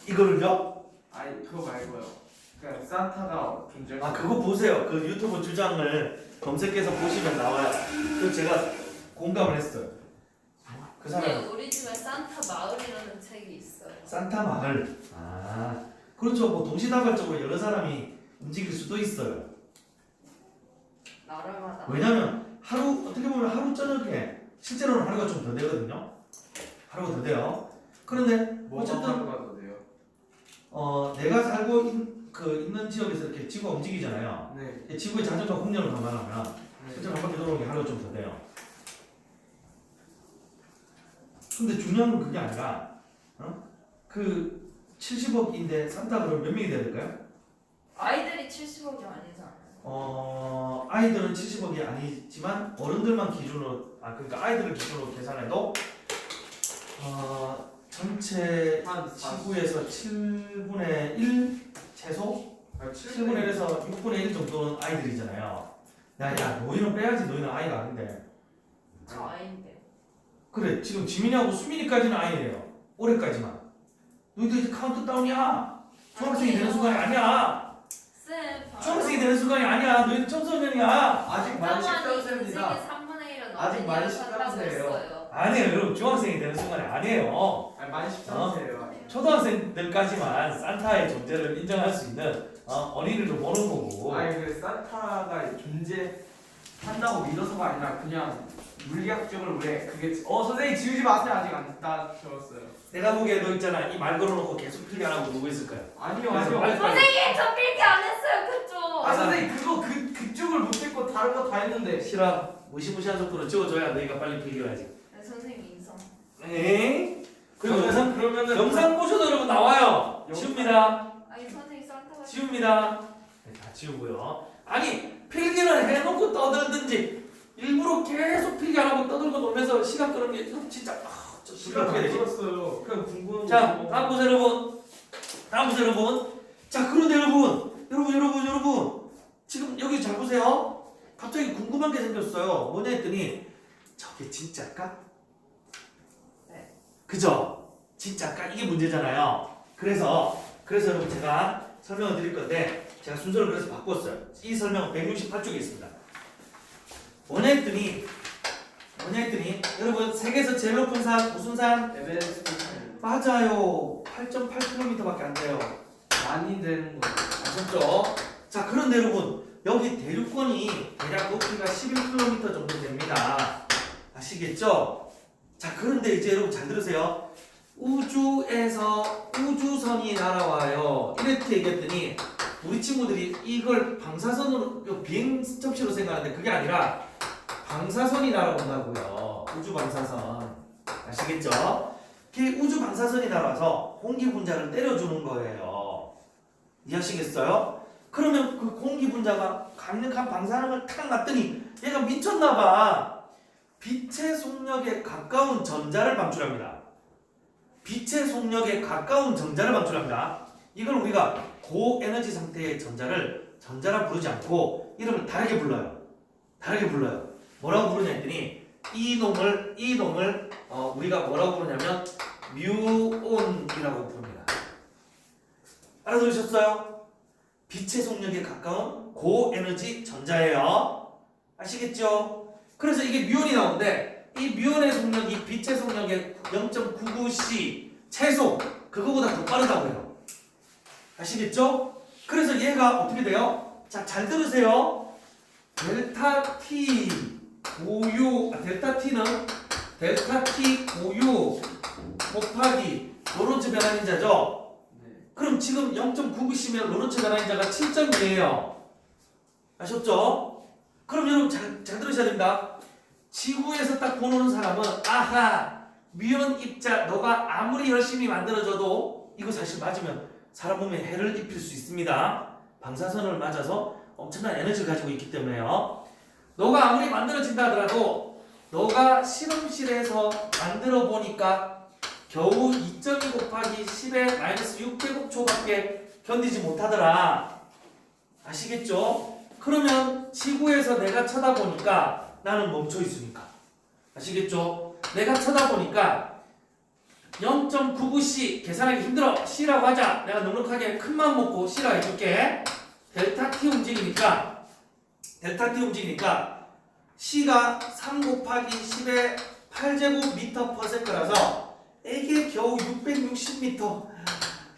이거를요? 아니 그거 말고요. 그냥 산타가 존재할 아 그거 보세요. 그 유튜브 주장을 검색해서 보시면 나와요. 그 제가 공감을 했어요. 그 근데 사람 우리 집에 산타 마을이라는 책이 있어요. 산타 마을. 아 그렇죠. 뭐 동시다발적으로 여러 사람이 움직일 수도 있어요. 나라마다. 왜냐면 어떻게 보면 하루 저녁에 실제로는 하루가 좀 더 되거든요. 하루가 더 돼요. 그런데 뭐가 어쨌든 하루가 더 돼요? 내가 살고 있는 지역에서 이렇게 지구가 움직이잖아요. 네. 지구의 자전적 홍련을 감안하면 실제 한 바퀴 돌아오는 게 하루가 좀 더 돼요. 근데 중요한 건 그게 아니라 그 70억인데 산타 그럼 몇 명이 돼야 될까요? 아이들이 70억이 아니잖아요. 아이들은 70억이 아니지만 어른들만 기준으로 그러니까 아이들을 기준으로 계산해도 전체 한 지구에서 7분의 1 최소 7분의 1에서 6분의 1 정도는 아이들이잖아요. 야 너희는 빼야지. 너희는 아이가 아닌데. 저 아이인데. 그래 지금 지민이하고 수민이까지는 아이예요. 올해까지만. 너희들 이제 카운트다운이야. 중학생이 되는 순간이 아니야. 쌤. 중학생이 되는 순간이 아니야. 너희들 청소년이야. 아직 만 13세입니다. 3분의 1은 아직 만 어린이였다고 13세예요. 했어요. 아니에요 여러분. 중학생이 되는 순간이 아니에요. 아니 만 13세예요. 초등학생들까지만 산타의 존재를 인정할 수 있는 어린이를 보는 거고. 아니 그 산타가 존재한다고 믿어서가 아니라 그냥 물리학적으로 왜 그게 선생님 지우지 마세요. 아직 안 적었어요. 내가 보기에 너 있잖아. 이 말 걸어놓고 계속 필기 안 하고 누구 있을 거야? 아니요 그래서 아니요. 빨리 선생님 저 필기 안 했어요 그쪽. 아 선생님 그거 그쪽을 못했고 다른 거 다 했는데. 싫어. 무시무시한 속도로 찍어줘야 너희가 빨리 필기해야지. 네, 선생님 인성. 에이? 그리고 그러면은 영상 보셔도 여러분 나와요. 영상- 지웁니다. 아니 선생님 산타가. 지웁니다. 네, 다 지우고요. 아니 필기를 해놓고 떠들든지 일부러 계속 필기 안 하고 떠들고 놀면서 시간 끄는 게 진짜 저 시간 어떻게 안 되지? 들었어요. 그냥 궁금한 자 거. 다음 보세요 여러분. 다음 보세요 여러분. 자 그런데 여러분 지금 여기 잘 보세요. 갑자기 궁금한 게 생겼어요. 뭐냐 했더니 저게 진짜일까? 네. 그죠? 진짜일까? 이게 문제잖아요. 그래서 여러분 제가 설명을 드릴 건데 제가 순서를 그래서 바꿨어요. 이 설명은 168쪽에 있습니다. 뭐냐 했더니 여러분 세계에서 제일 높은 산 무슨 산? 에베레스트 맞아요. 8.8km밖에 안 돼요. 많이 되는 거. 아셨죠? 자 그런데 여러분 여기 대륙권이 대략 높이가 11km 정도 됩니다. 아시겠죠? 자 그런데 이제 여러분 잘 들으세요. 우주에서 우주선이 날아와요. 이렇게 얘기했더니 우리 친구들이 이걸 방사선으로 비행 접시로 생각하는데 그게 아니라 방사선이 날아온다고요. 우주 방사선. 아시겠죠? 그 우주 방사선이 날아와서 공기 분자를 때려주는 거예요. 이해하시겠어요? 그러면 그 공기 분자가 강력한 방사능을 탁 놨더니 얘가 미쳤나봐. 빛의 속력에 가까운 전자를 방출합니다. 빛의 속력에 가까운 전자를 방출합니다. 이걸 우리가 고에너지 상태의 전자라 부르지 않고 이름을 다르게 불러요. 뭐라고 부르냐 했더니 이 놈을 우리가 뭐라고 부르냐면 뮤온이라고 부릅니다. 알아들으셨어요? 빛의 속력에 가까운 고에너지 전자예요. 아시겠죠? 그래서 이게 뮤온이 나오는데 이 뮤온의 속력이 빛의 속력의 0.99C 최소 그거보다 더 빠르다고 해요. 아시겠죠? 그래서 얘가 어떻게 돼요? 자, 잘 들으세요. 델타 T 고유 델타 T는 델타 T 고유 곱하기 로렌츠 변환인자죠. 네. 그럼 지금 0.99C면 로렌츠 변환인자가 7.2예요. 아셨죠? 그럼 여러분 잘 들으셔야 됩니다. 지구에서 딱 보는 사람은 아하 미온 입자 너가 아무리 열심히 만들어줘도 이거 사실 맞으면 사람 몸에 해를 입힐 수 있습니다. 방사선을 맞아서 엄청난 에너지를 가지고 있기 때문에요. 너가 아무리 만들어진다 하더라도 너가 실험실에서 만들어 보니까 겨우 2.2 곱하기 10의 마이너스 6제곱초밖에 견디지 못하더라. 아시겠죠? 그러면 지구에서 내가 쳐다보니까 나는 멈춰 있으니까. 아시겠죠? 내가 쳐다보니까 0.99C 계산하기 힘들어. C라고 하자. 내가 넉넉하게 큰맘 먹고 C라고 해줄게. 델타 T 움직이니까 C가 3 곱하기 10의 8제곱미터/s라서 이게 겨우 660m.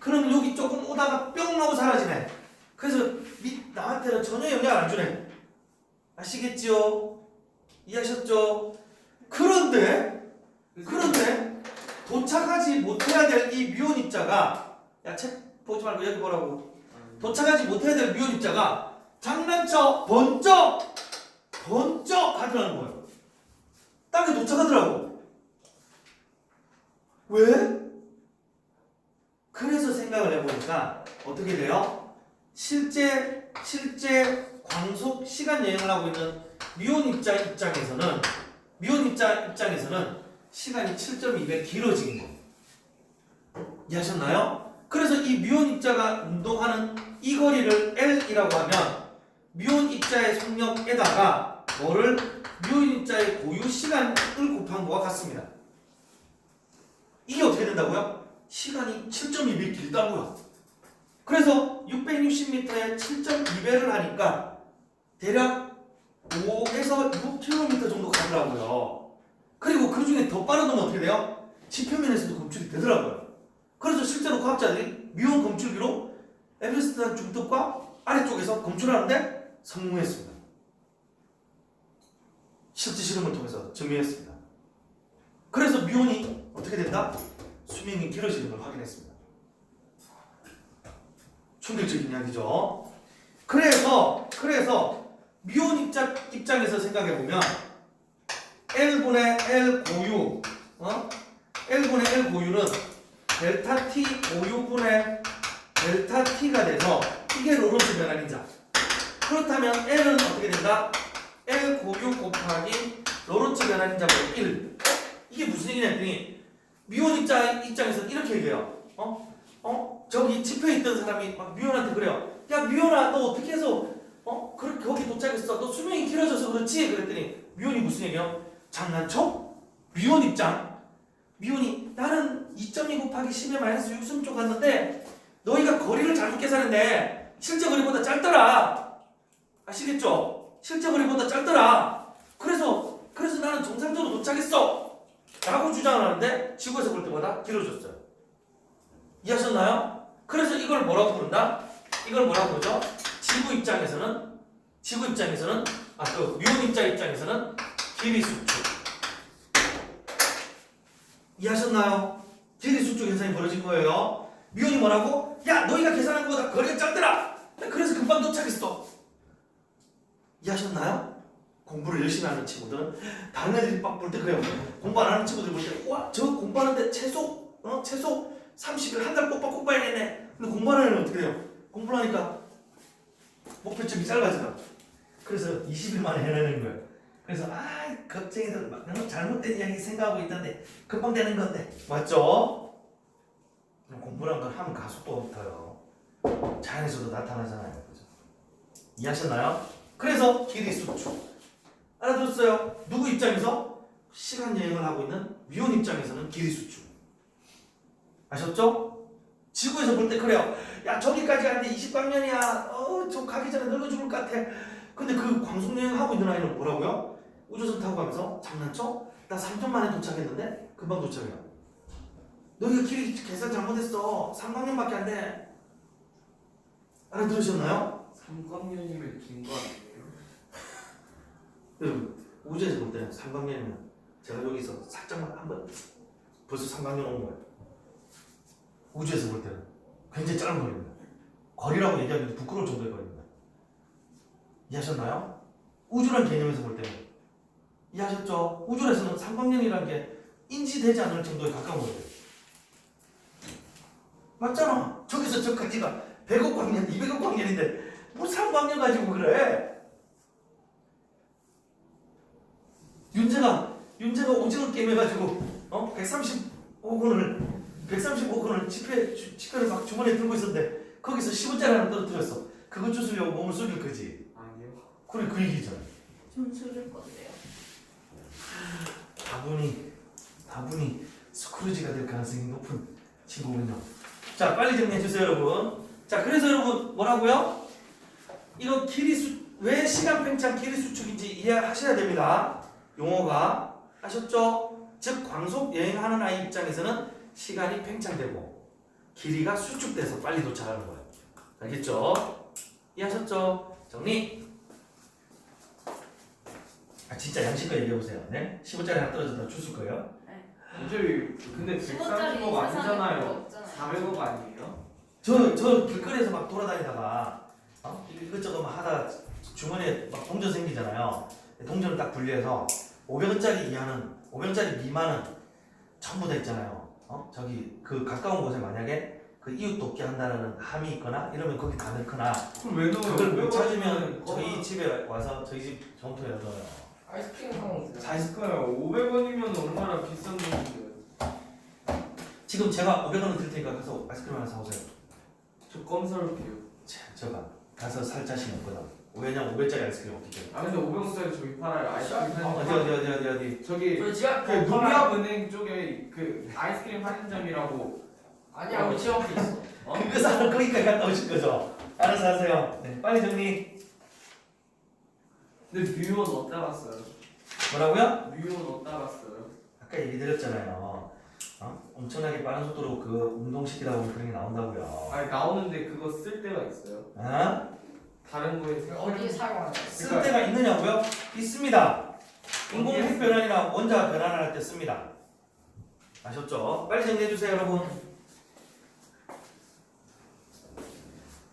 그럼 여기 조금 오다가 뿅 하고 사라지네. 그래서 나한테는 전혀 영향 안 주네. 아시겠죠? 이해하셨죠? 그런데 도착하지 못해야 될 이 뮤온 입자가 야 책 보지 말고 여기 보라고. 도착하지 못해야 될 뮤온 입자가 장난쳐 번쩍 번쩍 가더라는 거예요. 땅에 도착하더라고. 왜? 그래서 생각을 해보니까 어떻게 돼요? 실제 광속 시간 여행을 하고 있는 미혼 입장에서는 시간이 7.2배 길어진 거. 이해하셨나요? 그래서 이 미혼 입자가 운동하는 이 거리를 L이라고 하면 미혼 입자의 속력에다가 뭐를 미혼 입자의 고유 시간을 곱한 거와 같습니다. 이게 어떻게 된다고요? 시간이 7.2배 길다고요. 그래서 660m에 7.2배를 하니까 대략 5에서 6km 정도 가더라고요. 그리고 그 중에 더 빠르면 어떻게 돼요? 지표면에서도 검출이 되더라고요. 그래서 실제로 과학자들이 미혼 검출기로 에베레스트 중턱과 아래쪽에서 검출하는데 성공했습니다. 실제 실험을 통해서 증명했습니다. 그래서 미혼이 어떻게 된다? 수명이 길어지는 걸 확인했습니다. 충격적인 이야기죠. 그래서 미혼 입장에서 생각해보면 L분의 L 고유 L분의 L 고유는 델타 T 고유분의 델타 T가 돼서 이게 로런츠 변환인자. 그렇다면 L은 어떻게 된다? L 고유 곱하기 로런츠 변환인자분의 1. 이게 무슨 얘기냐 했더니 미혼 입장에서는 이렇게 얘기해요. 저기 집회에 있던 사람이 막 미혼한테 그래요. 야 미혼아 너 어떻게 해서 그렇게 거기 도착했어? 너 수명이 길어져서 그렇지? 그랬더니 미혼이 무슨 얘기예요? 장난쳐? 미혼 입장? 미혼이 나는 2.2 곱하기 10의 마이너스 6승 갔는데 너희가 거리를 잘못 계산했네. 실제 거리보다 짧더라. 아시겠죠? 실제 거리보다 짧더라. 그래서 나는 정상적으로 도착했어 라고 주장을 하는데 지구에서 볼 때보다 길어졌어요. 이해하셨나요? 그래서 이걸 뭐라고 부른다? 이걸 뭐라고 부르죠? 지구 입장에서는 미혼 입장에서는 길이 수축. 이해하셨나요? 길이 수축 현상이 벌어진 거예요. 미혼이 뭐라고? 야 너희가 계산한 것보다 거리가 짧더라. 그래서 금방 도착했어. 이해하셨나요? 공부를 열심히 하는 친구들은 다른 애들이 막 볼 때 그래요. 공부 안 하는 친구들 볼 때 와 저 공부하는데 최소 30일 한 달 꼭 봐야겠네. 근데 공부하는 애는 어떻게 돼요? 공부를 하니까 목표점이 짧아지나. 그래서 20일 만에 해내는 거예요. 그래서 겁쟁이들 막 잘못된 이야기 생각하고 있는데 금방 되는 건데 맞죠? 공부란 걸 하면 가속도가 붙어요. 자연에서도 나타나잖아요. 그죠? 이해하셨나요? 그래서 길이 수축. 알아들었어요? 누구 입장에서? 시간 여행을 하고 있는 미혼 입장에서는 길이 수축. 아셨죠? 지구에서 볼 때 그래요. 야 저기까지 가는데 20광년이야. 저 가기 전에 늙어 죽을 것 같아. 근데 그 광속 여행 하고 있는 아이는 뭐라고요? 우주선 타고 가면서 장난쳐? 나 3분 만에 도착했는데 금방 도착해요. 너희가 길이 계산 잘못했어. 3광년밖에 안 돼. 알아들으셨나요? 3광년이면 긴 거 아니에요? 여러분 우주에서 볼 때는 3광년이면 제가 여기서 살짝만 한번 벌써 3광년 온 거예요. 우주에서 볼 때는 굉장히 짧은 거리입니다. 거리라고 얘기하기도 부끄러울 정도의 거리입니다. 이해하셨나요? 우주란 개념에서 볼 때는 이해하셨죠? 우주에서는 3광년이라는 게 인지되지 않을 정도에 가까운 거예요. 맞잖아. 저기서 저까지가 100억 광년, 200억 광년인데 뭐 3광년 가지고 그래? 윤재가 오징어 게임 해가지고 135건을 지폐를 막 주머니에 들고 있었는데 거기서 10원짜리 하나 떨어뜨렸어. 그거 주스려고 몸을 숙일 거지? 아니요. 그래 그 얘기잖아. 좀 숙일 건데요. 다분히 스크루지가 될 가능성이 높은 친구군요. 자 빨리 정리해 주세요 여러분. 자 그래서 여러분 뭐라고요? 이거 왜 시간 팽창 길이 수축인지 이해하셔야 됩니다. 용어가 아셨죠? 즉 광속 여행하는 아이 입장에서는 시간이 팽창되고 길이가 수축돼서 빨리 도착하는 거예요. 알겠죠? 이해하셨죠? 정리. 진짜 양심껏 얘기해보세요. 네? 15짜리 하나 떨어졌다 줬을 거예요. 어차피 근데 15짜리 130억 아니잖아요. 없잖아요. 400억 아니에요? 저 길거리에서 막 돌아다니다가 이것저것 막 하다 주머니에 막 동전 생기잖아요. 동전을 딱 분리해서 500원짜리 이하는 500원짜리 미만은 전부 다 있잖아요. 저기 그 가까운 곳에 만약에 그 이웃 돕기 한다는 함이 있거나 이러면 거기 다 넣거나 그걸 왜 넣어요? 그걸 왜 못 찾으면 넣어요? 저희 집에 와서 저희 집 점토에 넣어요. 아이스크림 사먹는 거. 자식가요 500원이면 얼마나 비싼 돈인데. 지금 제가 500원을 드릴 테니까 가서 아이스크림 하나 사오세요. 저 껌사올게요. 제가 가서 살 자신이 없거든. 왜냐면 500짜리 아이스크림 없기 때문에. 아 근데 500원짜리 저기 팔아요. 아이스크림 어디 저기 저희 집 앞. 그 농협은행 쪽에 그 아이스크림 할인점이라고. 아니야 우리 집 앞에 있어. 그거 사러 거기까지 갔다 오실 거죠? 알아서 하세요. 네, 빨리 정리. 근데 뮤온 어디다 갔어요? 뭐라고요? 뮤온 어디다 갔어요? 아까 얘기 드렸잖아요. 엄청나게 빠른 속도로 그 운동시키다 보면 그런 게 나온다고요. 아니 나오는데 그거 쓸 때가 있어요. 다른 거에 어디에 사용하는 쓸 때가 있느냐고요? 있습니다. 인공색 변환이나 원자 변환을 할 때 씁니다. 아셨죠? 빨리 정리해 주세요, 여러분.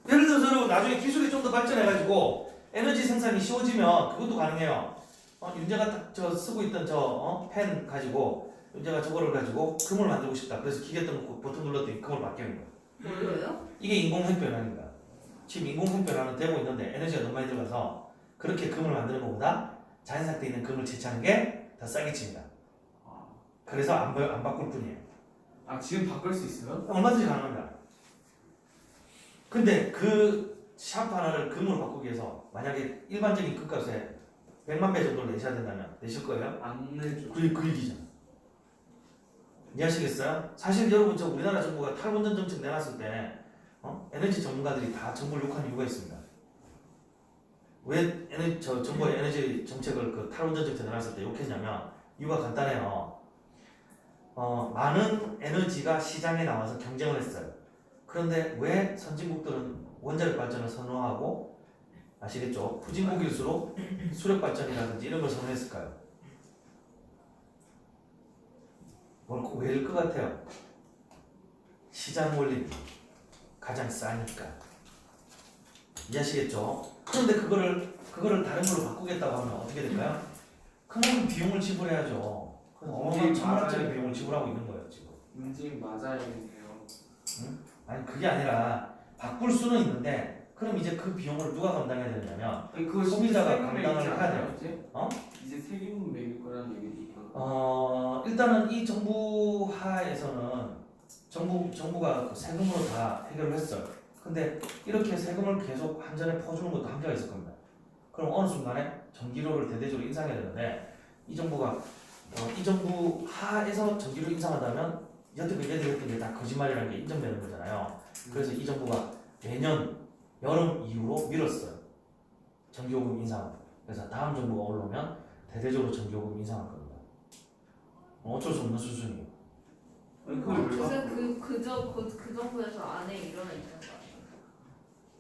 예를 들어서 여러분 나중에 기술이 좀 더 발전해가지고 에너지 생산이 쉬워지면 그것도 가능해요. 윤재가 딱 저 쓰고 있던 펜 가지고 윤재가 저거를 가지고 금을 만들고 싶다. 그래서 기계 뜬 버튼 눌렀더니 금을 바뀌는 거야. 뭐예요? 이게 인공색 변환인 거야. 지금 인공색 변환은 되고 있는데 에너지가 너무 많이 들어가서 그렇게 금을 만드는 것보다 자연 상태에 있는 금을 채취하는 게 더 싸게 칩니다. 그래서 안 바꿀 뿐이에요. 아 지금 바꿀 수 있어요? 얼마든지 가능합니다. 근데 그 샤프 하나를 금으로 바꾸기 위해서 만약에 일반적인 금값에 100만 배 정도를 내셔야 된다면 내실 거예요? 안 내죠. 그 얘기잖아. 이해하시겠어요? 사실 여러분 저 우리나라 정부가 탈원전 정책 내놨을 때 에너지 전문가들이 다 정부를 욕한 이유가 있습니다. 왜 정부의 에너지 정책을 그 탈원전 정책 내놨을 때 욕했냐면 이유가 간단해요. 많은 에너지가 시장에 나와서 경쟁을 했어요. 그런데 왜 선진국들은 원자력 발전을 선호하고 아시겠죠? 후진국일수록 수력 발전이라든지 이런 걸 선호했을까요? 왜일 것 같아요? 시장 원리 가장 싸니까. 이해하시겠죠? 그런데 그거를 다른 걸로 바꾸겠다고 하면 어떻게 될까요? 그만큼 비용을 지불해야죠. 어마어마한 천만원짜리 비용을 지불하고 있는 거예요 지금. 문재인 맞아야겠네요. 아니 그게 아니라 바꿀 수는 있는데 그럼 이제 그 비용을 누가 감당해야 되냐면 아니, 그거 소비자가 세금 감당을 매기지 해야 않아요, 돼요. 이제 세금 매길 거라는 얘기니까. 일단은 이 정부 하에서는 정부가 그 세금으로 다 해결을 했어요. 근데 이렇게 세금을 계속 한전에 퍼주는 것도 한계가 있을 겁니다. 그럼 어느 순간에 전기료를 대대적으로 인상해야 되는데 이 정부가 이 정부 하에서 전기료 인상하다면 여태까지 얘들이 했던 게 다 거짓말이라는 게 인정되는 거잖아요. 그래서 이 정부가 내년 여름 이후로 미뤘어요. 전기요금 인상을. 그래서 다음 정부가 올라오면 대대적으로 전기요금 인상할 겁니다. 어쩔 수 없는 수준이에요. 아니, 그걸 왜 그래서 바꿔? 그 정부에서 안에 일어나 있는 거 아니에요?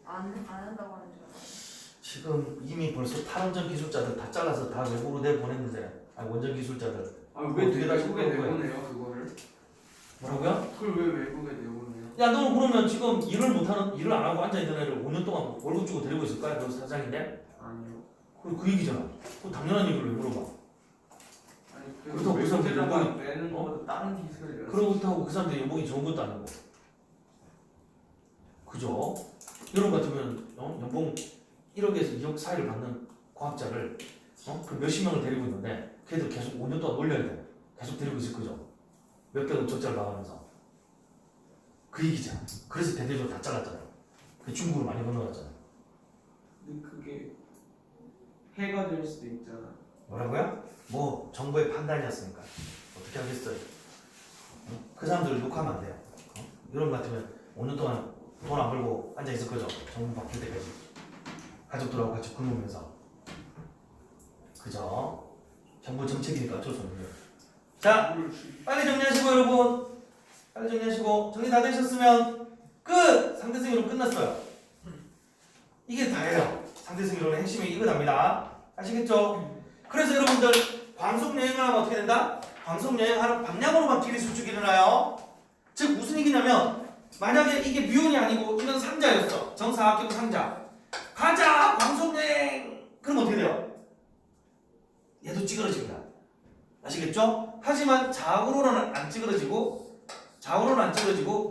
안 한다고 하는 줄 알았어요. 지금 이미 벌써 탈원전 기술자들 다 잘라서 다 외국으로 내보냈는데 원전 기술자들 아왜 어떻게 다 외국에 시끄러운 거예요? 내보내요 그거를? 뭐라고요? 그걸 왜 외국에 내보내요? 야 너는 그러면 지금 일을 안 하고 앉아있는 애를 5년 동안 월급 주고 데리고 있을 거야? 너 사장인데? 아니요. 그 얘기잖아. 그 당연한 얘기를 왜 물어봐? 아니 그렇다고 그 사람들 외국에다가 연봉이- 내는 거보다 다른 기술을 그렇다고 그 사람들 연봉이 좋은 것도 아니고 그죠? 여러분 같으면 연봉 1억에서 2억 사이를 받는 과학자를 그 몇십 명을 데리고 있는데 걔들 계속 5년 동안 놀려야 돼. 계속 데리고 있을 거죠. 몇백억 적자를 나가면서 그 얘기잖아. 그래서 대대적으로 다 잘랐잖아요. 그 중국으로 많이 건너갔잖아요. 근데 그게 해가 될 수도 있잖아. 뭐라고요? 뭐 정부의 판단이었으니까 어떻게 하겠어요? 그 사람들을 욕하면 안 돼요. 여러분 같으면 5년 동안 돈 안 벌고 앉아 있을 거죠. 정부 바뀔 때까지 가족들하고 같이 굶으면서 그죠? 정부 정책이니까 어쩔 수 없는 거예요. 자, 빨리 정리하시고 여러분. 빨리 정리하시고 정리 다 되셨으면 끝! 상대성 이론 끝났어요. 이게 다예요. 상대성 이론의 핵심이 이거답니다. 아시겠죠? 그래서 여러분들 광속 여행을 하면 어떻게 된다? 광속 여행하는 방향으로만 길이 수축이 일어나요. 즉 무슨 얘기냐면 만약에 이게 뮤온이 아니고 이런 상자였어. 정사각형 상자. 가자! 광속 여행! 그럼 어떻게 돼요? 얘도 찌그러집니다. 아시겠죠? 하지만 좌우로는 안 찌그러지고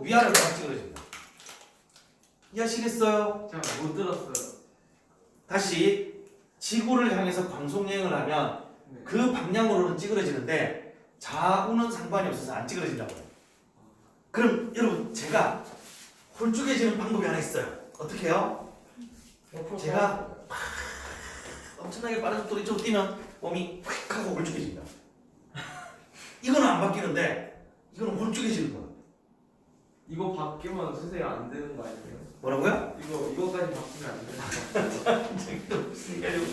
위아래로 안 찌그러집니다. 이해하시겠어요? 제가 못 들었어요. 다시 지구를 향해서 광속여행을 하면 네. 그 방향으로는 찌그러지는데 좌우는 상관이 없어서 안 찌그러진다고요. 그럼 여러분 제가 홀쭉해지는 방법이 하나 있어요. 어떻게 해요? 제가 엄청나게 빠른 속도로 이쪽으로 뛰면 몸이 휙 하고 홀쭉해집니다. 이거는 안 바뀌는데 이거는 홀쭉해지는 거예요. 이거 바뀌면 선생님 안 되는 거 아니에요? 뭐라고요? 이거까지 바꾸면 안 되는 거 무슨 얘기냐고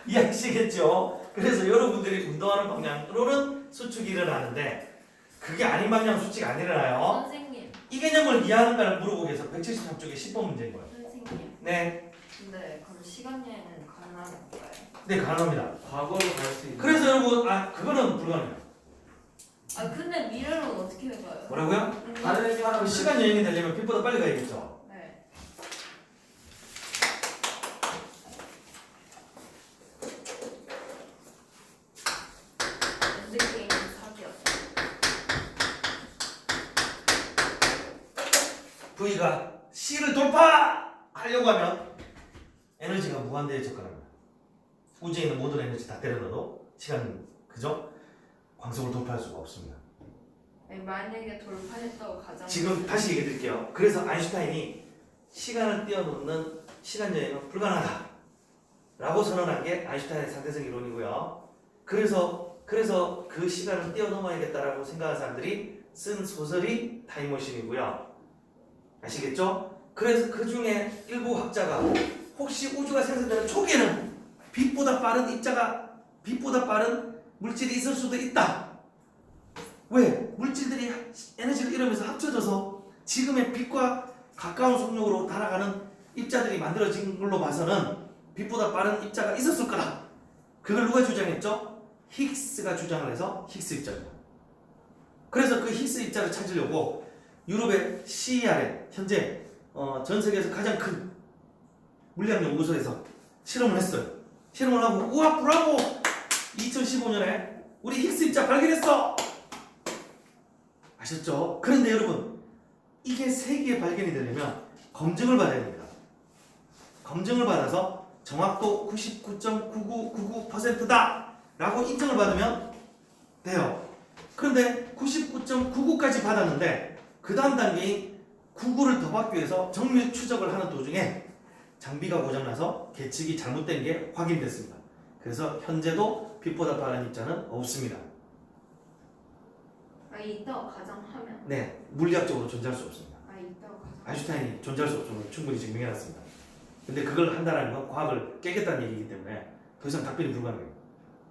이해하시겠죠? 그래서 여러분들이 운동하는 방향으로는 수축이 일어나는데 그게 아닌 방향 수축이 안 일어나요. 선생님, 이 개념을 이해하는가를 물어보기 위해서 173쪽에 10번 문제인 거예요. 선생님. 네, 근데 그럼 시간 여행은 가능한 건가요? 네 가능합니다. 과거로 갈 수 있는. 그래서 여러분 그거는 불가능해요. 아 근데 미래로는 어떻게 가요? 뭐라고요? 다른 얘기하면 시간 여행이 되려면 빛보다 빨리 가야겠죠. 네. 엔드게임 사기였어. V가 C를 돌파하려고 하면 에너지가 무한대에 접근합니다. 우주에 있는 모든 에너지 다 때려 넣어도 시간 그죠? 광속을 돌파할 수가 없습니다. 아니, 만약에 돌파했다고 가정. 지금 다시 얘기해 드릴게요. 그래서 아인슈타인이 시간을 뛰어넘는 시간 여행은 불가능하다 라고 선언한 게 아인슈타인의 상대성 이론이고요. 그래서 그 시간을 뛰어넘어야겠다라고 생각한 사람들이 쓴 소설이 타임머신이고요. 아시겠죠? 그래서 그 중에 일부 학자가 혹시 우주가 생성되는 초기에는 빛보다 빠른 물질이 있을 수도 있다. 왜? 물질들이 에너지를 잃으면서 합쳐져서 지금의 빛과 가까운 속력으로 달아가는 입자들이 만들어진 걸로 봐서는 빛보다 빠른 입자가 있었을 거다. 그걸 누가 주장했죠? 히그스가 주장을 해서 히그스 입자입니다. 그래서 그 히그스 입자를 찾으려고 유럽의 CER에 현재 전 세계에서 가장 큰 물리학 연구소에서 실험을 했어요. 실험을 하고 우와 브라보! 2015년에 우리 히그스 입자 발견했어! 아셨죠? 그런데 여러분 이게 세계에 발견이 되려면 검증을 받아야 됩니다. 검증을 받아서 정확도 99.9999%다 라고 인정을 받으면 돼요. 그런데 99.99까지 받았는데 그 다음 단계인 99를 더 받기 위해서 정밀 추적을 하는 도중에 장비가 고장나서 계측이 잘못된 게 확인됐습니다. 그래서 현재도 빛보다 빠른 입자는 없습니다. 아 이따가 가정하면. 네, 물리학적으로 존재할 수 없습니다. 아 이따가 가정. 아인슈타인이 존재할 수 없음을 충분히 증명해놨습니다. 근데 그걸 한다는 건 과학을 깨겠다는 얘기이기 때문에 더 이상 답변이 불가능해요.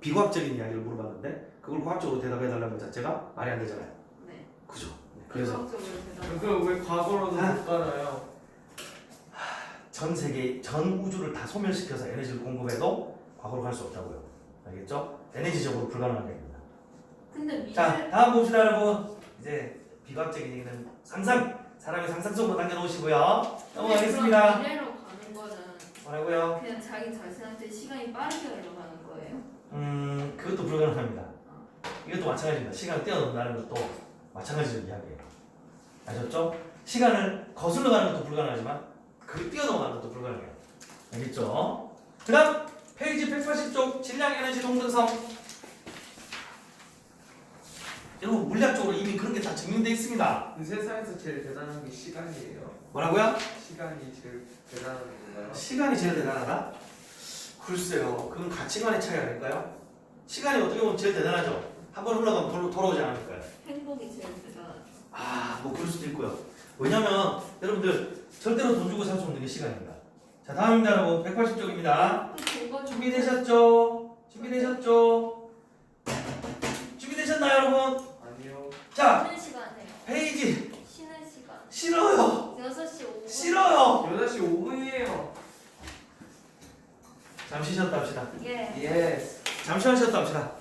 비과학적인 이야기를 물어봤는데 그걸 과학적으로 대답해달라는 것 자체가 말이 안 되잖아요. 네. 그죠? 네, 그래서 과학적으로 대답. 그럼 왜 과거로는 못 가나요? 전 세계 전 우주를 다 소멸시켜서 에너지를 공급해도 과거로 갈 수 없다고요. 알겠죠? 에너지적으로 불가능한 얘기입니다. 근데 미래. 자, 다음 봅시다 여러분. 이제 비과학적인 얘기는 사람의 상상 속으로 남겨놓으시고요. 넘어가겠습니다. 미래로 가는 거는 뭐라고요? 그냥 자기 자신한테 시간이 빠르게 흘러가는 거예요. 그것도 불가능합니다. 이것도 마찬가지입니다. 시간을 뛰어넘는다는 것도 마찬가지적 이야기예요. 아셨죠? 시간을 거슬러 가는 것도 불가능하지만 그 뛰어넘어가는 것도 불가능해요. 알겠죠? 그 다음 페이지 180쪽 질량 에너지 동등성. 여러분 물리학적으로 이미 그런 게 다 증명되어 있습니다. 세상에서 제일 대단한 게 시간이에요. 뭐라고요? 시간이 제일 대단한 건가요? 시간이 제일 대단하다? 글쎄요. 그건 가치관의 차이 아닐까요? 시간이 어떻게 보면 제일 대단하죠. 한번 흘러가면 돌아오지 않을까요? 행복이 제일 대단하죠. 뭐 그럴 수도 있고요. 왜냐면 여러분들 절대로 돈 주고 살 수 없는 게 시간입니다. 자, 다음입니다, 여러분. 180쪽입니다. 준비되셨죠? 준비되셨나요, 여러분? 아니요. 자, 쉬는 시간이에요. 페이지. 쉬는 시간. 싫어요. 6시 5분. 싫어요. 8시 5분이에요. 잠시 쉬었다 합시다. 예. 예스. 잠시만 쉬었다 합시다.